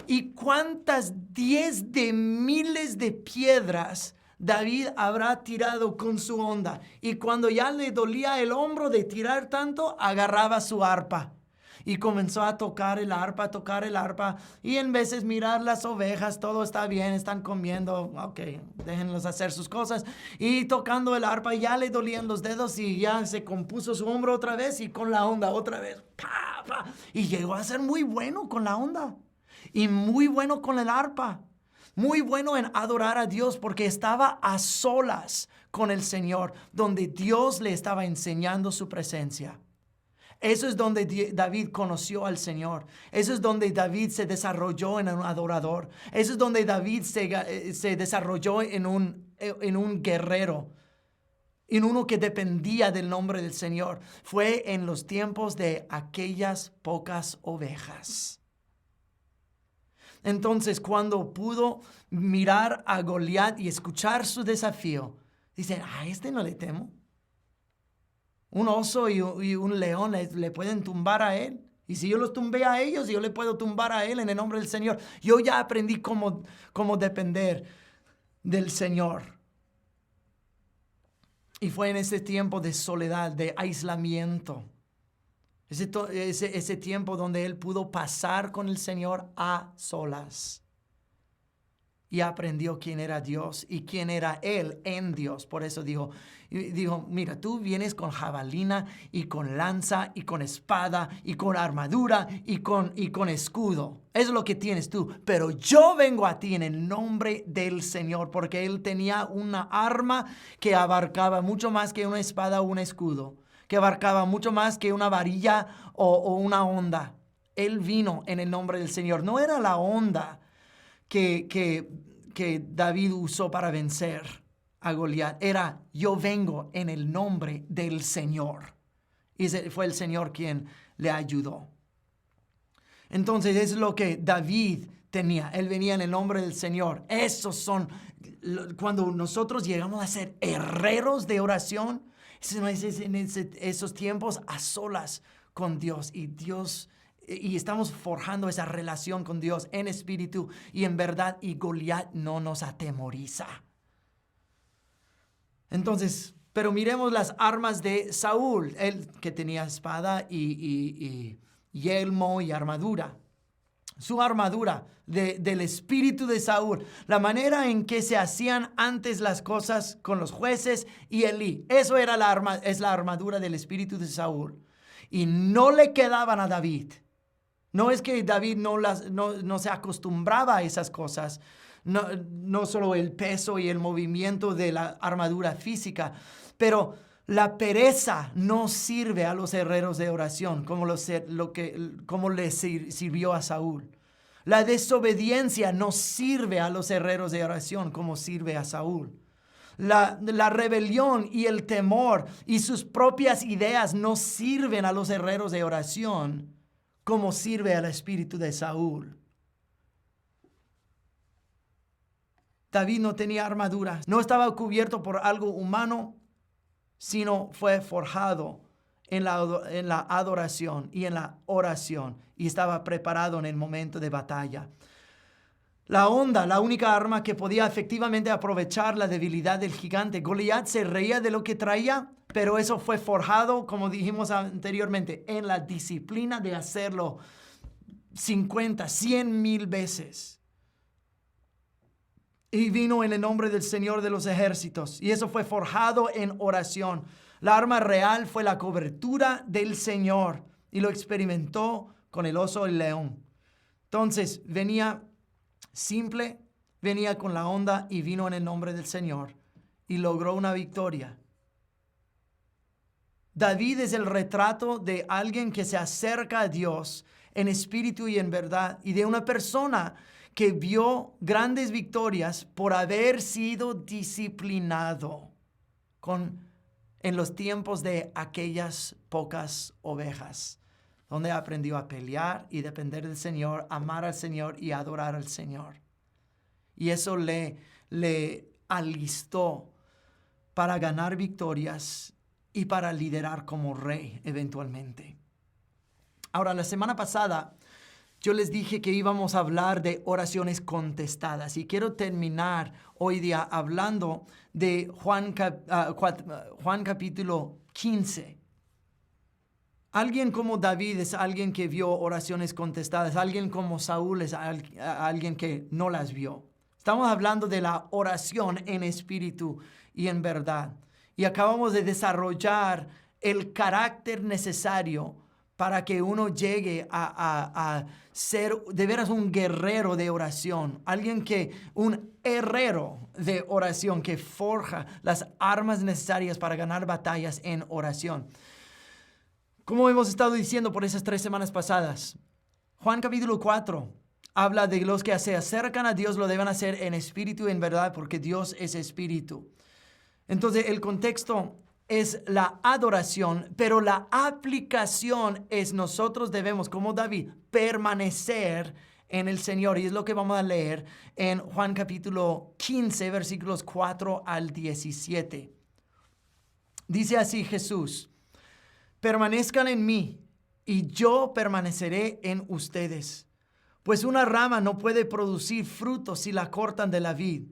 ¿Y cuántas 10 de miles de piedras David habrá tirado con su onda? Y cuando ya le dolía el hombro de tirar tanto, agarraba su arpa y comenzó a tocar el arpa. Y en veces mirar las ovejas, todo está bien, están comiendo, ok, déjenlos hacer sus cosas. Y tocando el arpa, ya le dolían los dedos y ya se compuso su hombro otra vez y con la onda otra vez. ¡Pa, pa! Y llegó a ser muy bueno con la onda. Y muy bueno con el arpa, muy bueno en adorar a Dios porque estaba a solas con el Señor, donde Dios le estaba enseñando su presencia. Eso es donde David conoció al Señor. Eso es donde David se desarrolló en un adorador. Eso es donde David se desarrolló en un guerrero, en uno que dependía del nombre del Señor. Fue en los tiempos de aquellas pocas ovejas. Entonces, cuando pudo mirar a Goliat y escuchar su desafío, dicen, a este no le temo. Un oso y un león le pueden tumbar a él. Y si yo los tumbé a ellos, yo le puedo tumbar a él en el nombre del Señor. Yo ya aprendí cómo depender del Señor. Y fue en ese tiempo de soledad, de aislamiento. Ese tiempo donde él pudo pasar con el Señor a solas. Y aprendió quién era Dios y quién era él en Dios. Por eso dijo, mira, tú vienes con jabalina y con lanza y con espada y con armadura y con escudo. Eso es lo que tienes tú. Pero yo vengo a ti en el nombre del Señor, porque él tenía una arma que abarcaba mucho más que una espada o un escudo, que abarcaba mucho más que una varilla o una onda. Él vino en el nombre del Señor. No era la onda que David usó para vencer a Goliat. Era, yo vengo en el nombre del Señor. Y fue el Señor quien le ayudó. Entonces es lo que David tenía. Él venía en el nombre del Señor. Esos son, cuando nosotros llegamos a ser herreros de oración, en esos tiempos a solas con Dios y estamos forjando esa relación con Dios en espíritu y en verdad, y Goliat no nos atemoriza. Entonces, pero miremos las armas de Saúl, él que tenía espada y yelmo y armadura. Su armadura del espíritu de Saúl, la manera en que se hacían antes las cosas con los jueces y Elí. Eso era es la armadura del espíritu de Saúl. Y no le quedaban a David. No es que David no se acostumbraba a esas cosas. No solo el peso y el movimiento de la armadura física, pero la pereza no sirve a los herreros de oración como le sirvió a Saúl. La desobediencia no sirve a los herreros de oración como sirve a Saúl. La rebelión y el temor y sus propias ideas no sirven a los herreros de oración como sirve al espíritu de Saúl. David no tenía armadura, no estaba cubierto por algo humano, sino fue forjado en la adoración y en la oración y estaba preparado en el momento de batalla. La onda, la única arma que podía efectivamente aprovechar la debilidad del gigante. Goliat se reía de lo que traía, pero eso fue forjado, como dijimos anteriormente, en la disciplina de hacerlo 50, 100,000 veces. Y vino en el nombre del Señor de los ejércitos. Y eso fue forjado en oración. La arma real fue la cobertura del Señor. Y lo experimentó con el oso y el león. Entonces venía simple, venía con la onda y vino en el nombre del Señor. Y logró una victoria. David es el retrato de alguien que se acerca a Dios en espíritu y en verdad. Y de una persona que vio grandes victorias por haber sido disciplinado en los tiempos de aquellas pocas ovejas, donde aprendió a pelear y depender del Señor, amar al Señor y adorar al Señor. Y eso le alistó para ganar victorias y para liderar como rey eventualmente. Ahora, la semana pasada yo les dije que íbamos a hablar de oraciones contestadas y quiero terminar hoy día hablando de Juan capítulo 15. Alguien como David es alguien que vio oraciones contestadas. Alguien como Saúl es alguien que no las vio. Estamos hablando de la oración en espíritu y en verdad. Y acabamos de desarrollar el carácter necesario para que uno llegue a ser de veras un guerrero de oración. Un herrero de oración que forja las armas necesarias para ganar batallas en oración. Como hemos estado diciendo por esas 3 semanas pasadas, Juan capítulo 4 habla de los que se acercan a Dios lo deben hacer en espíritu y en verdad porque Dios es espíritu. Entonces el contexto es la adoración, pero la aplicación es nosotros debemos, como David, permanecer en el Señor. Y es lo que vamos a leer en Juan capítulo 15, versículos 4 al 17. Dice así Jesús: permanezcan en mí y yo permaneceré en ustedes. Pues una rama no puede producir frutos si la cortan de la vid.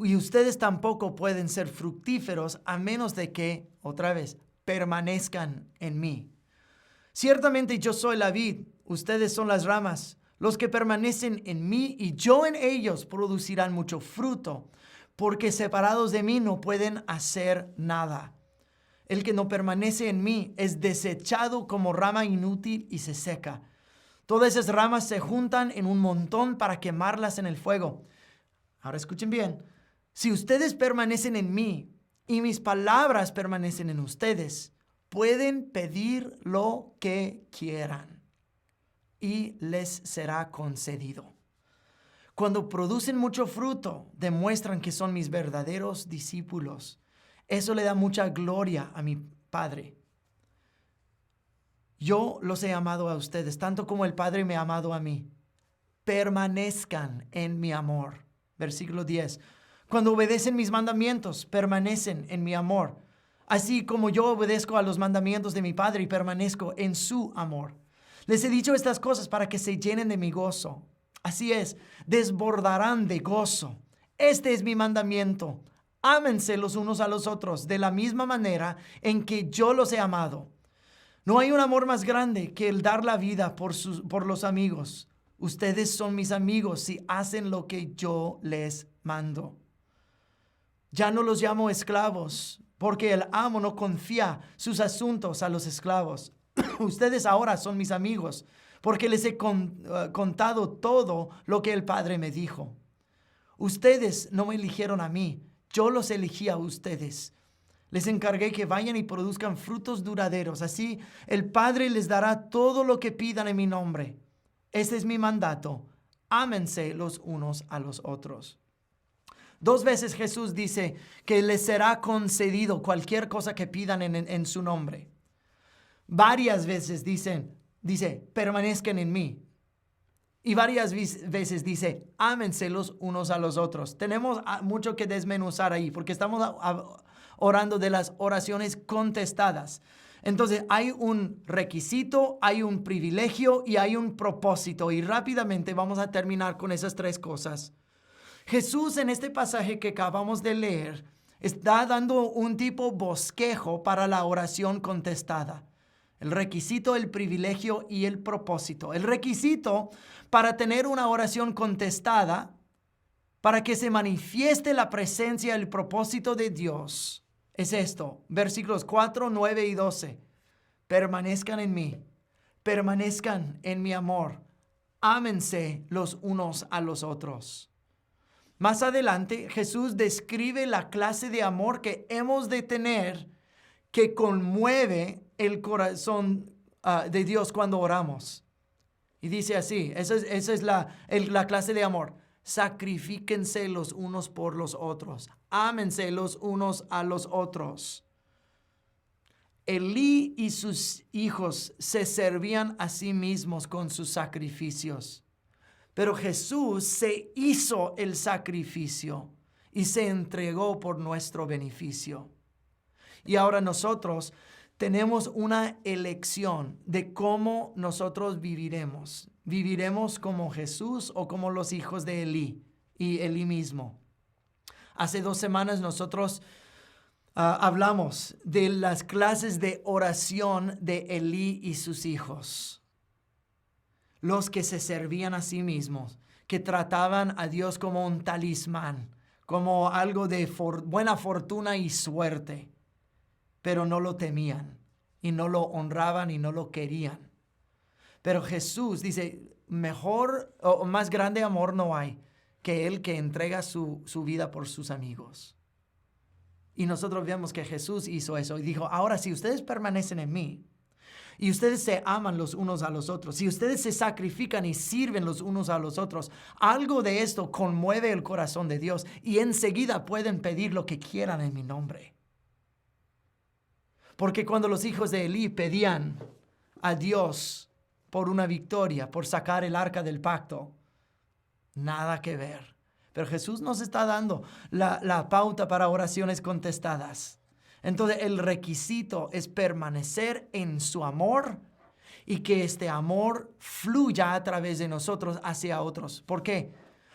Y ustedes tampoco pueden ser fructíferos a menos de que, otra vez, permanezcan en mí. Ciertamente yo soy la vid, ustedes son las ramas. Los que permanecen en mí y yo en ellos producirán mucho fruto, porque separados de mí no pueden hacer nada. El que no permanece en mí es desechado como rama inútil y se seca. Todas esas ramas se juntan en un montón para quemarlas en el fuego. Ahora escuchen bien. Si ustedes permanecen en mí y mis palabras permanecen en ustedes, pueden pedir lo que quieran y les será concedido. Cuando producen mucho fruto, demuestran que son mis verdaderos discípulos. Eso le da mucha gloria a mi Padre. Yo los he amado a ustedes, tanto como el Padre me ha amado a mí. Permanezcan en mi amor. Versículo 10. Cuando obedecen mis mandamientos, permanecen en mi amor. Así como yo obedezco a los mandamientos de mi Padre y permanezco en su amor. Les he dicho estas cosas para que se llenen de mi gozo. Así es, desbordarán de gozo. Este es mi mandamiento. Ámense los unos a los otros de la misma manera en que yo los he amado. No hay un amor más grande que el dar la vida por los amigos. Ustedes son mis amigos si hacen lo que yo les mando. Ya no los llamo esclavos, porque el amo no confía sus asuntos a los esclavos. Ustedes ahora son mis amigos, porque les he contado todo lo que el Padre me dijo. Ustedes no me eligieron a mí, yo los elegí a ustedes. Les encargué que vayan y produzcan frutos duraderos. Así el Padre les dará todo lo que pidan en mi nombre. Este es mi mandato. ámense los unos a los otros. 2 veces Jesús dice que les será concedido cualquier cosa que pidan en su nombre. Varias veces dice, permanezcan en mí. Y varias veces dice, ámense los unos a los otros. Tenemos mucho que desmenuzar ahí porque estamos orando de las oraciones contestadas. Entonces hay un requisito, hay un privilegio y hay un propósito. Y rápidamente vamos a terminar con esas 3 cosas. Jesús en este pasaje que acabamos de leer está dando un tipo bosquejo para la oración contestada. El requisito, el privilegio y el propósito. El requisito para tener una oración contestada, para que se manifieste la presencia y el propósito de Dios, es esto. Versículos 4, 9 y 12. Permanezcan en mí. Permanezcan en mi amor. Ámense los unos a los otros. Más adelante, Jesús describe la clase de amor que hemos de tener que conmueve el corazón de Dios cuando oramos. Y dice así, esa es la clase de amor. Sacrifíquense los unos por los otros. Ámense los unos a los otros. Elí y sus hijos se servían a sí mismos con sus sacrificios. Pero Jesús se hizo el sacrificio y se entregó por nuestro beneficio. Y ahora nosotros tenemos una elección de cómo nosotros viviremos. ¿Viviremos como Jesús o como los hijos de Elí y Elí mismo? Hace 2 semanas nosotros hablamos de las clases de oración de Elí y sus hijos. Los que se servían a sí mismos, que trataban a Dios como un talismán, como algo de buena fortuna y suerte, pero no lo temían y no lo honraban y no lo querían. Pero Jesús dice, mejor o más grande amor no hay que el que entrega su vida por sus amigos. Y nosotros vemos que Jesús hizo eso y dijo, ahora si ustedes permanecen en mí, y ustedes se aman los unos a los otros, si ustedes se sacrifican y sirven los unos a los otros, algo de esto conmueve el corazón de Dios y enseguida pueden pedir lo que quieran en mi nombre. Porque cuando los hijos de Elí pedían a Dios por una victoria, por sacar el arca del pacto, nada que ver. Pero Jesús nos está dando la pauta para oraciones contestadas. Entonces el requisito es permanecer en su amor y que este amor fluya a través de nosotros hacia otros. ¿Por qué?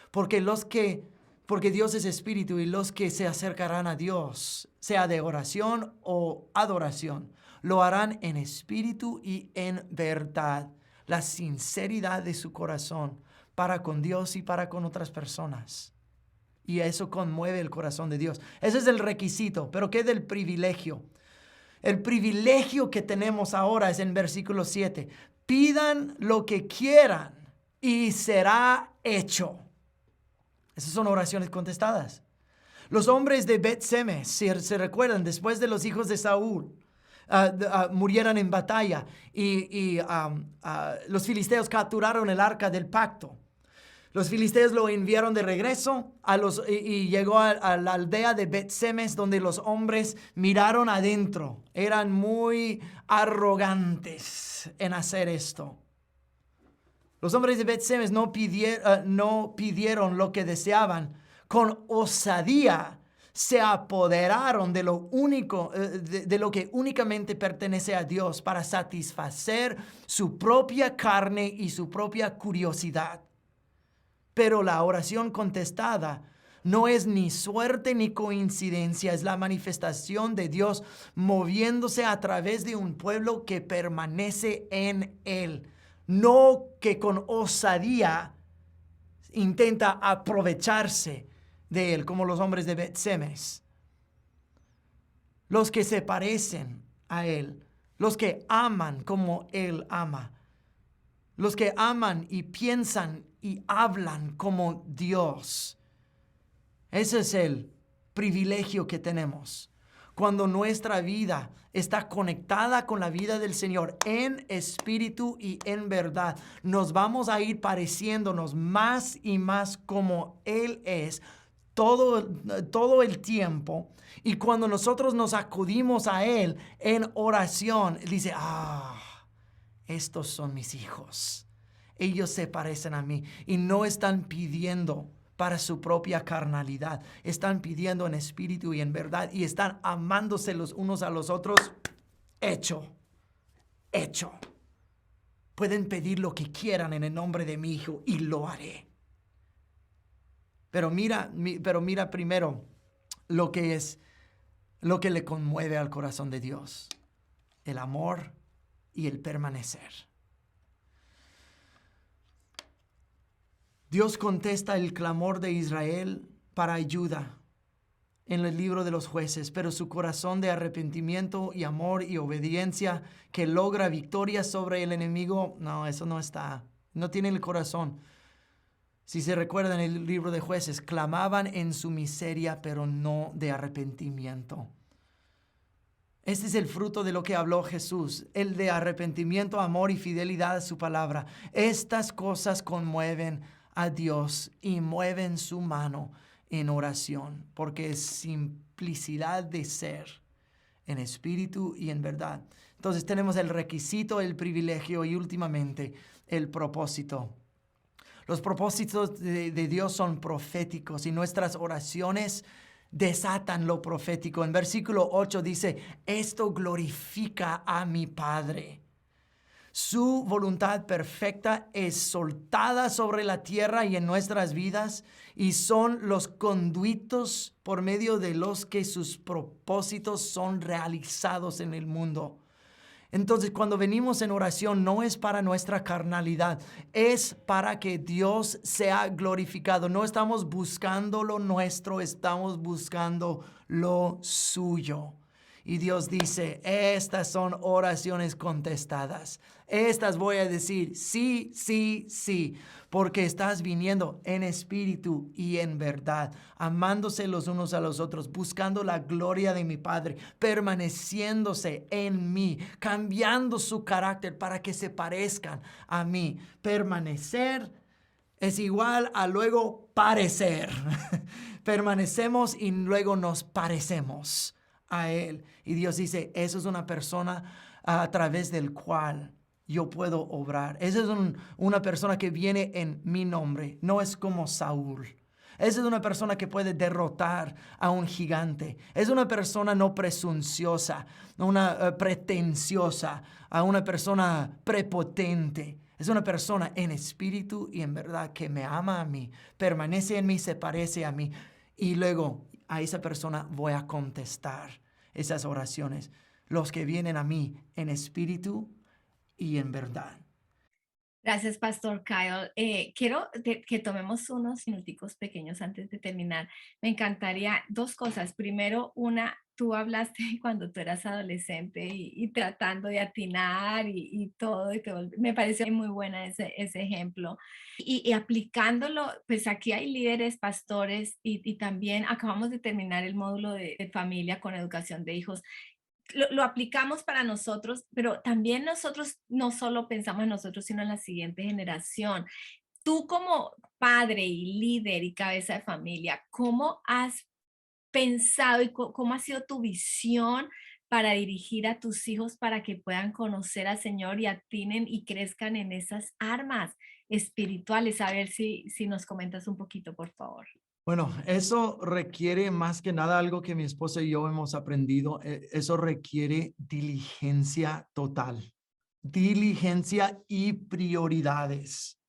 Porque Dios es espíritu y los que se acercarán a Dios, sea de oración o adoración, lo harán en espíritu y en verdad. La sinceridad de su corazón para con Dios y para con otras personas. Y eso conmueve el corazón de Dios. Ese es el requisito. Pero ¿qué del privilegio? El privilegio que tenemos ahora es en versículo 7. Pidan lo que quieran y será hecho. Esas son oraciones contestadas. Los hombres de Bet-Semes, si se recuerdan, después de los hijos de Saúl, murieran en batalla y los filisteos capturaron el arca del pacto. Los filisteos lo enviaron de regreso y llegó a la aldea de Bet-Semes, donde los hombres miraron adentro. Eran muy arrogantes en hacer esto. Los hombres de Bet-Semes no pidieron lo que deseaban. Con osadía se apoderaron de lo único, de lo que únicamente pertenece a Dios para satisfacer su propia carne y su propia curiosidad. Pero la oración contestada no es ni suerte ni coincidencia, es la manifestación de Dios moviéndose a través de un pueblo que permanece en Él, no que con osadía intenta aprovecharse de Él, como los hombres de Bet-Semes. Los que se parecen a Él, los que aman como Él ama, los que aman y piensan y hablan como Dios. Ese es el privilegio que tenemos. Cuando nuestra vida está conectada con la vida del Señor en espíritu y en verdad, nos vamos a ir pareciéndonos más y más como Él es todo el tiempo. Y cuando nosotros nos acudimos a Él en oración, dice, estos son mis hijos. Ellos se parecen a mí y no están pidiendo para su propia carnalidad. Están pidiendo en espíritu y en verdad y están amándose los unos a los otros. Hecho. Pueden pedir lo que quieran en el nombre de mi Hijo y lo haré. Pero mira primero lo que le conmueve al corazón de Dios. El amor y el permanecer. Dios contesta el clamor de Israel para ayuda en el libro de los Jueces, pero su corazón de arrepentimiento y amor y obediencia que logra victoria sobre el enemigo, no, eso no está. No tiene el corazón. Si se recuerdan en el libro de Jueces, clamaban en su miseria, pero no de arrepentimiento. Este es el fruto de lo que habló Jesús, el de arrepentimiento, amor y fidelidad a su palabra. Estas cosas conmueven a Dios y mueven su mano en oración, porque es simplicidad de ser en espíritu y en verdad. Entonces tenemos el requisito, el privilegio y últimamente el propósito. Los propósitos de Dios son proféticos y nuestras oraciones desatan lo profético. En versículo 8 dice, esto glorifica a mi Padre. Su voluntad perfecta es soltada sobre la tierra y en nuestras vidas y son los conduitos por medio de los que sus propósitos son realizados en el mundo. Entonces, cuando venimos en oración, no es para nuestra carnalidad, es para que Dios sea glorificado. No estamos buscando lo nuestro, estamos buscando lo suyo. Y Dios dice, estas son oraciones contestadas. Estas voy a decir sí, sí, sí, porque estás viniendo en espíritu y en verdad, amándose los unos a los otros, buscando la gloria de mi Padre, permaneciéndose en mí, cambiando su carácter para que se parezcan a mí. Permanecer es igual a luego parecer. Permanecemos y luego nos parecemos a Él. Y Dios dice, eso es una persona a través del cual yo puedo obrar. Esa es una persona que viene en mi nombre. No es como Saúl. Esa es una persona que puede derrotar a un gigante. Es una persona no presunciosa, una pretenciosa, a una persona prepotente. Es una persona en espíritu y en verdad que me ama a mí, permanece en mí, se parece a mí. Y luego a esa persona voy a contestar esas oraciones. Los que vienen a mí en espíritu y en verdad. Gracias, Pastor Kyle. Quiero que tomemos unos minuticos pequeños antes de terminar. Me encantaría dos cosas. Primero, tú hablaste cuando tú eras adolescente y tratando de atinar y todo. Me pareció muy buena ese ejemplo. Y aplicándolo, pues aquí hay líderes, pastores y también acabamos de terminar el módulo de familia con educación de hijos. Lo aplicamos para nosotros, pero también nosotros no solo pensamos en nosotros, sino en la siguiente generación. Tú como padre y líder y cabeza de familia, ¿cómo has pensado y cómo ha sido tu visión para dirigir a tus hijos para que puedan conocer al Señor y atinen y crezcan en esas armas espirituales? A ver si nos comentas un poquito, por favor. Bueno, eso requiere más que nada algo que mi esposa y yo hemos aprendido. Eso requiere diligencia total, diligencia y prioridades.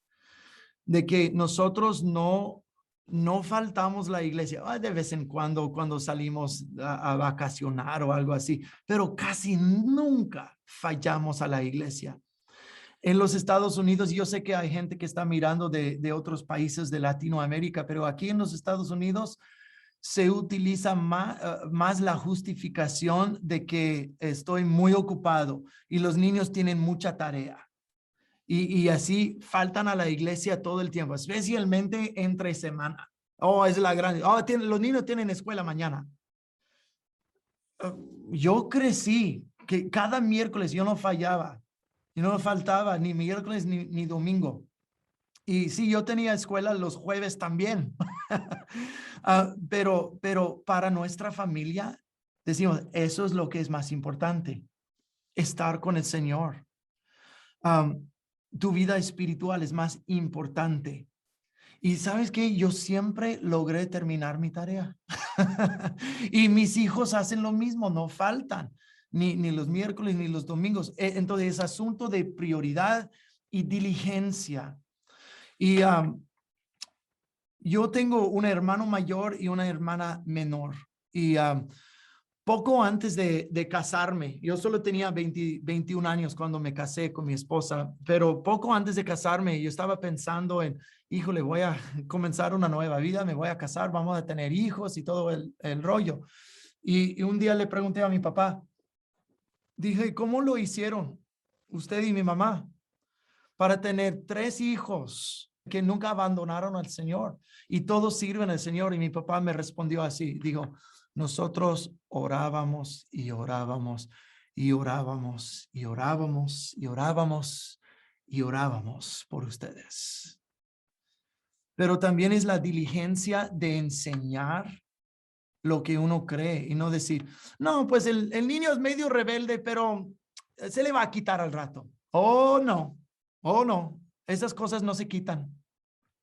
De que nosotros no faltamos la iglesia de vez en cuando salimos a vacacionar o algo así, pero casi nunca fallamos a la iglesia. En los Estados Unidos, yo sé que hay gente que está mirando de otros países de Latinoamérica, pero aquí en los Estados Unidos se utiliza más la justificación de que estoy muy ocupado y los niños tienen mucha tarea. Y así faltan a la iglesia todo el tiempo, especialmente entre semana. Oh, es la gran. Oh, los niños tienen escuela mañana. Yo crecí que cada miércoles yo no fallaba y no me faltaba ni miércoles ni domingo. Y sí, yo tenía escuela los jueves también. Pero para nuestra familia, decimos, eso es lo que es más importante, estar con el Señor. Am, Tu vida espiritual es más importante. Y sabes que yo siempre logré terminar mi tarea. Y mis hijos hacen lo mismo, no faltan, ni los miércoles ni los domingos. Entonces es asunto de prioridad y diligencia. Y yo tengo un hermano mayor y una hermana menor. Y poco antes de casarme, yo solo tenía 21 años cuando me casé con mi esposa, pero poco antes de casarme, yo estaba pensando en, híjole, voy a comenzar una nueva vida, me voy a casar, vamos a tener hijos y todo el rollo. Y un día le pregunté a mi papá, dije, ¿cómo lo hicieron usted y mi mamá para tener 3 hijos que nunca abandonaron al Señor y todos sirven al Señor? Y mi papá me respondió así, dijo, nosotros orábamos y orábamos y orábamos y orábamos y orábamos y orábamos por ustedes. Pero también es la diligencia de enseñar lo que uno cree y no decir, no, pues el niño es medio rebelde, pero se le va a quitar al rato. Oh, no, esas cosas no se quitan.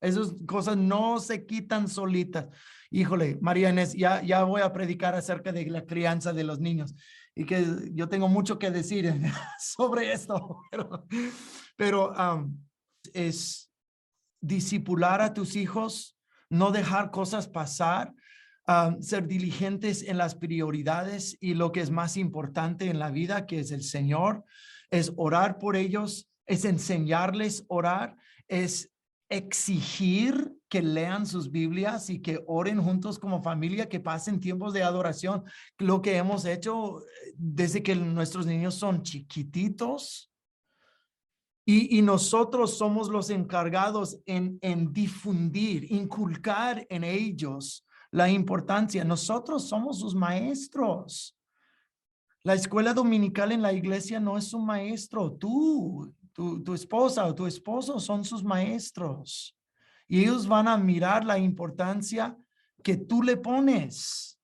Esas cosas no se quitan solitas. Híjole, María Inés, ya voy a predicar acerca de la crianza de los niños y que yo tengo mucho que decir sobre esto, pero es discipular a tus hijos, no dejar cosas pasar, ser diligentes en las prioridades y lo que es más importante en la vida, que es el Señor, es orar por ellos, es enseñarles a orar, es exigir que lean sus Biblias y que oren juntos como familia, que pasen tiempos de adoración, lo que hemos hecho desde que nuestros niños son chiquititos. Y nosotros somos los encargados en difundir, inculcar en ellos la importancia. Nosotros somos sus maestros. La escuela dominical en la iglesia no es un maestro. Tu esposa o tu esposo son sus maestros. Y ellos van a mirar la importancia que tú le pones.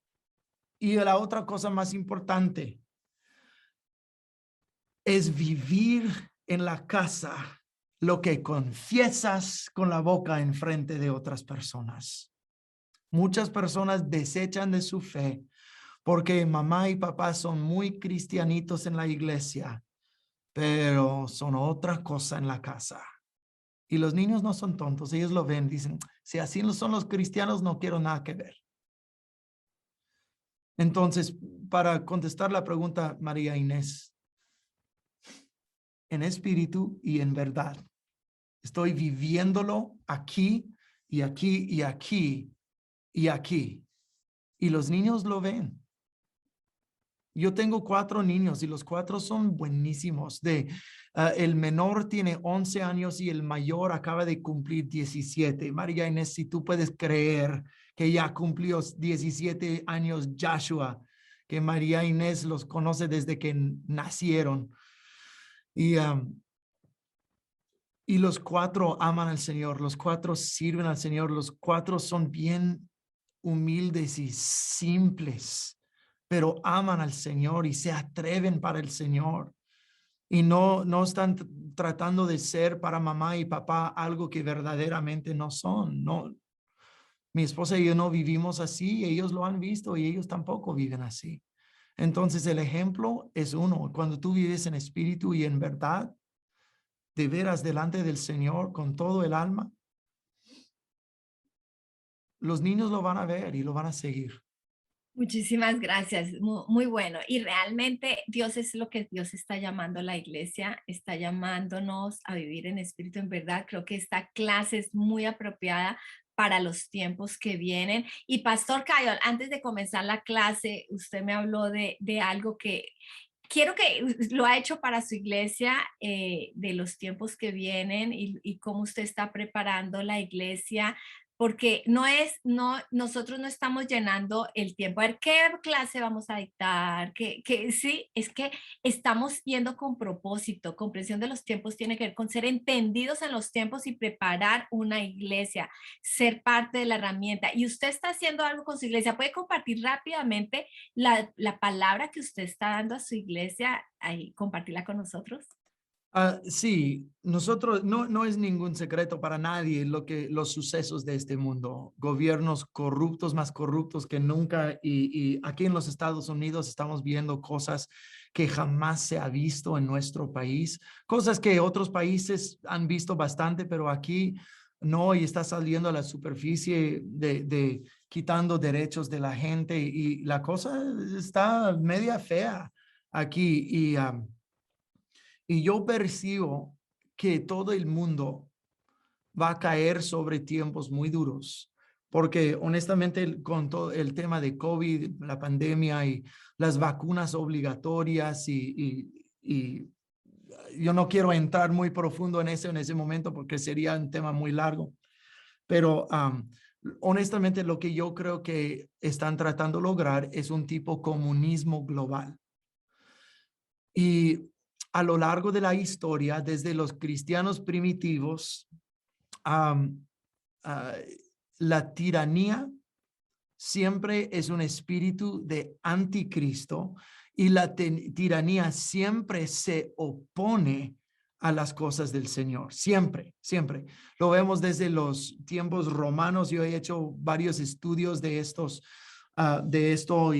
Y la otra cosa más importante es vivir en la casa lo que confiesas con la boca en frente de otras personas. Muchas personas desechan de su fe porque mamá y papá son muy cristianitos en la iglesia, pero son otra cosa en la casa. Y los niños no son tontos, ellos lo ven, dicen, si así son los cristianos, no quiero nada que ver. Entonces, para contestar la pregunta, María Inés, en espíritu y en verdad, estoy viviéndolo aquí y aquí y aquí y aquí. Y los niños lo ven. Yo tengo 4 niños y los 4 son buenísimos. El menor tiene 11 años y el mayor acaba de cumplir 17. María Inés, si tú puedes creer que ya cumplió 17 años Joshua, que María Inés los conoce desde que nacieron. Y los 4 aman al Señor, los 4 sirven al Señor, los 4 son bien humildes y simples, pero aman al Señor y se atreven para el Señor. Y no están tratando de ser para mamá y papá algo que verdaderamente no son. No, mi esposa y yo no vivimos así, ellos lo han visto y ellos tampoco viven así. Entonces el ejemplo es uno, cuando tú vives en espíritu y en verdad, de veras delante del Señor con todo el alma, los niños lo van a ver y lo van a seguir. Muchísimas gracias, muy, bueno. Y realmente Dios es lo que Dios está llamando a la iglesia, está llamándonos a vivir en espíritu, en verdad. Creo que esta clase es muy apropiada para los tiempos que vienen. Y Pastor Cayo, antes de comenzar la clase, usted me habló de algo que quiero que lo ha hecho para su iglesia, de los tiempos que vienen y cómo usted está preparando la iglesia porque nosotros no estamos llenando el tiempo. A ver, ¿qué clase vamos a dictar? Sí, es que estamos yendo con propósito. Comprensión de los tiempos tiene que ver con ser entendidos en los tiempos y preparar una iglesia, ser parte de la herramienta. Y usted está haciendo algo con su iglesia. ¿Puede compartir rápidamente la palabra que usted está dando a su iglesia? Ahí, compartirla con nosotros. Sí, nosotros no es ningún secreto para nadie los sucesos de este mundo, gobiernos corruptos, más corruptos que nunca, y aquí en los Estados Unidos estamos viendo cosas que jamás se ha visto en nuestro país, cosas que otros países han visto bastante, pero aquí no, y está saliendo a la superficie de quitando derechos de la gente, y la cosa está media fea aquí. Y yo percibo que todo el mundo va a caer sobre tiempos muy duros, porque honestamente con todo el tema de COVID, la pandemia y las vacunas obligatorias y yo no quiero entrar muy profundo en ese momento porque sería un tema muy largo, pero honestamente lo que yo creo que están tratando de lograr es un tipo comunismo global. Y a lo largo de la historia, desde los cristianos primitivos, am, ah, la tiranía siempre es un espíritu de anticristo y la tiranía siempre se opone a las cosas del Señor, siempre, siempre. Lo vemos desde los tiempos romanos. Yo he hecho varios estudios de de esto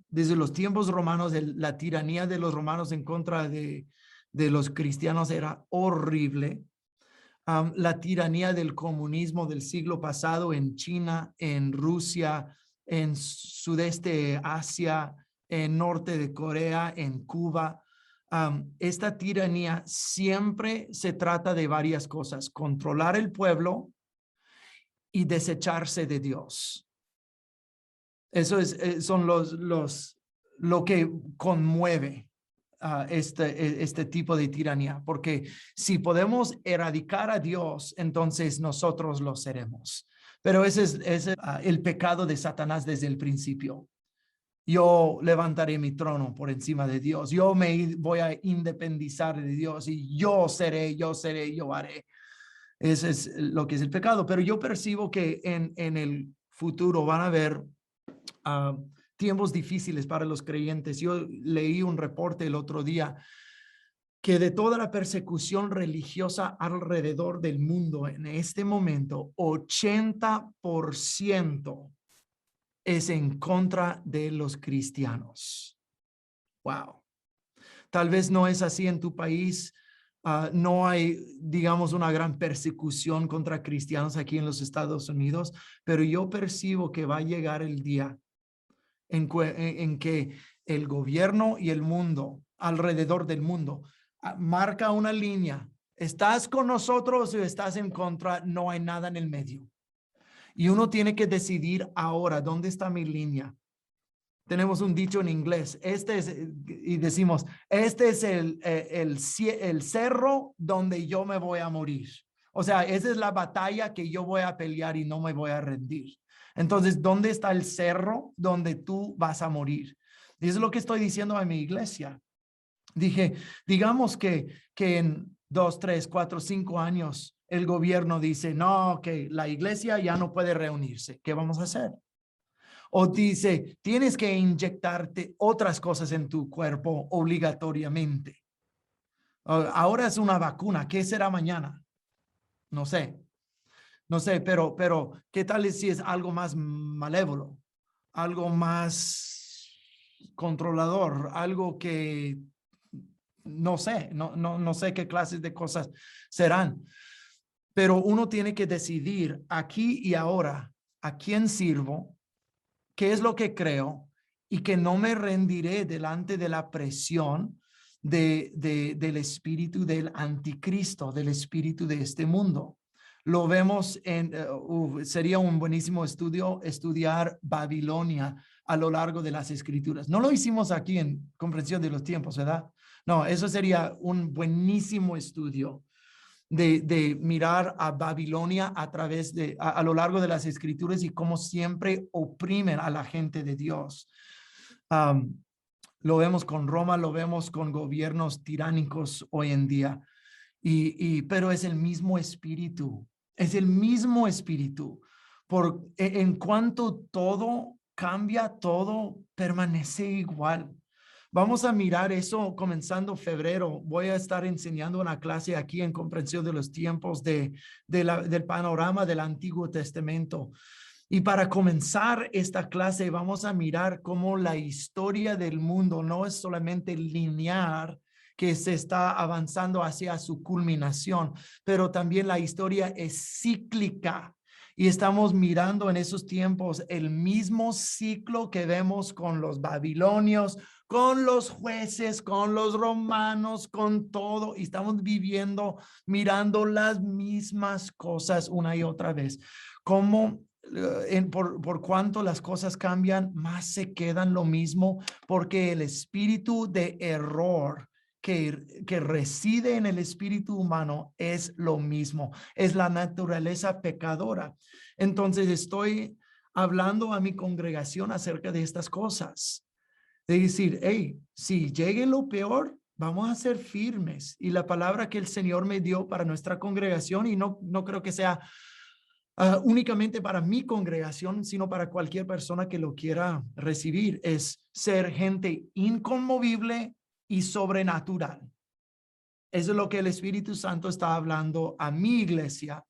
desde los tiempos romanos, la tiranía de los romanos en contra de los cristianos era horrible. La tiranía del comunismo del siglo pasado en China, en Rusia, en sudeste Asia, en norte de Corea, en Cuba. Esta tiranía siempre se trata de varias cosas: controlar el pueblo y desecharse de Dios. Eso son lo que conmueve este tipo de tiranía, porque si podemos erradicar a Dios, entonces nosotros lo seremos. Pero ese es el pecado de Satanás desde el principio. Yo levantaré mi trono por encima de Dios. Yo me voy a independizar de Dios y yo seré, yo haré. Ese es lo que es el pecado. Pero yo percibo que en el futuro van a haber tiempos difíciles para los creyentes. Yo leí un reporte el otro día que de toda la persecución religiosa alrededor del mundo en este momento, 80% es en contra de los cristianos. Wow. Tal vez no es así en tu país. No hay, digamos, una gran persecución contra cristianos aquí en los Estados Unidos, pero yo percibo que va a llegar el día en que el gobierno y el mundo, alrededor del mundo, marca una línea. ¿Estás con nosotros o estás en contra? No hay nada en el medio. Y uno tiene que decidir ahora, ¿dónde está mi línea? Tenemos un dicho en inglés, y decimos, este es el cerro donde yo me voy a morir. O sea, esa es la batalla que yo voy a pelear y no me voy a rendir. Entonces, ¿dónde está el cerro donde tú vas a morir? Y eso es lo que estoy diciendo a mi iglesia. Digamos que en 2, 3, 4, 5 años el gobierno dice, no, que la iglesia ya no puede reunirse. ¿Qué vamos a hacer? O dice, tienes que inyectarte otras cosas en tu cuerpo obligatoriamente. Ahora es una vacuna. ¿Qué será mañana? No sé. No sé, pero ¿qué tal si es algo más malévolo? Algo más controlador, algo que no sé, no sé qué clases de cosas serán. Pero uno tiene que decidir aquí y ahora a quién sirvo, qué es lo que creo y que no me rendiré delante de la presión del espíritu del anticristo, del espíritu de este mundo. Lo vemos sería un buenísimo estudiar Babilonia a lo largo de las escrituras. No lo hicimos aquí en Comprensión de los Tiempos, ¿verdad? No, eso sería un buenísimo estudio de mirar a Babilonia a través a lo largo de las escrituras y cómo siempre oprimen a la gente de Dios. Lo vemos con Roma, lo vemos con gobiernos tiránicos hoy en día, pero es el mismo espíritu, es el mismo espíritu. En cuanto todo cambia, todo permanece igual. Vamos a mirar eso comenzando febrero. Voy a estar enseñando una clase aquí en comprensión de los tiempos del panorama del Antiguo Testamento. Y para comenzar esta clase vamos a mirar cómo la historia del mundo no es solamente lineal, que se está avanzando hacia su culminación, pero también la historia es cíclica. Y estamos mirando en esos tiempos el mismo ciclo que vemos con los babilonios, con los jueces, con los romanos, con todo. Y estamos mirando las mismas cosas una y otra vez. Como por cuanto las cosas cambian, más se quedan lo mismo, porque el espíritu de error que reside en el espíritu humano es lo mismo, es la naturaleza pecadora. Entonces estoy hablando a mi congregación acerca de estas cosas, de decir, hey, si llegue lo peor, vamos a ser firmes. Y la palabra que el Señor me dio para nuestra congregación, y no creo que sea únicamente para mi congregación, sino para cualquier persona que lo quiera recibir, es ser gente inconmovible y sobrenatural. Eso es lo que el Espíritu Santo está hablando a mi iglesia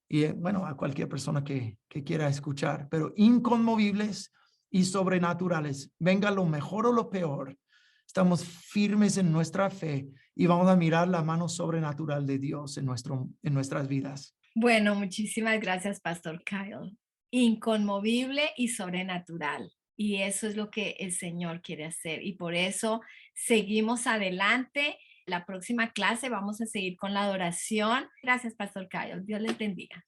y bueno, a cualquier persona que quiera escuchar, pero inconmovibles y sobrenaturales. Venga lo mejor o lo peor, estamos firmes en nuestra fe y vamos a mirar la mano sobrenatural de Dios en nuestras vidas. Bueno, muchísimas gracias, Pastor Kyle. Inconmovible y sobrenatural. Y eso es lo que el Señor quiere hacer. Y por eso seguimos adelante. La próxima clase vamos a seguir con la adoración. Gracias, Pastor Kyle. Dios les bendiga.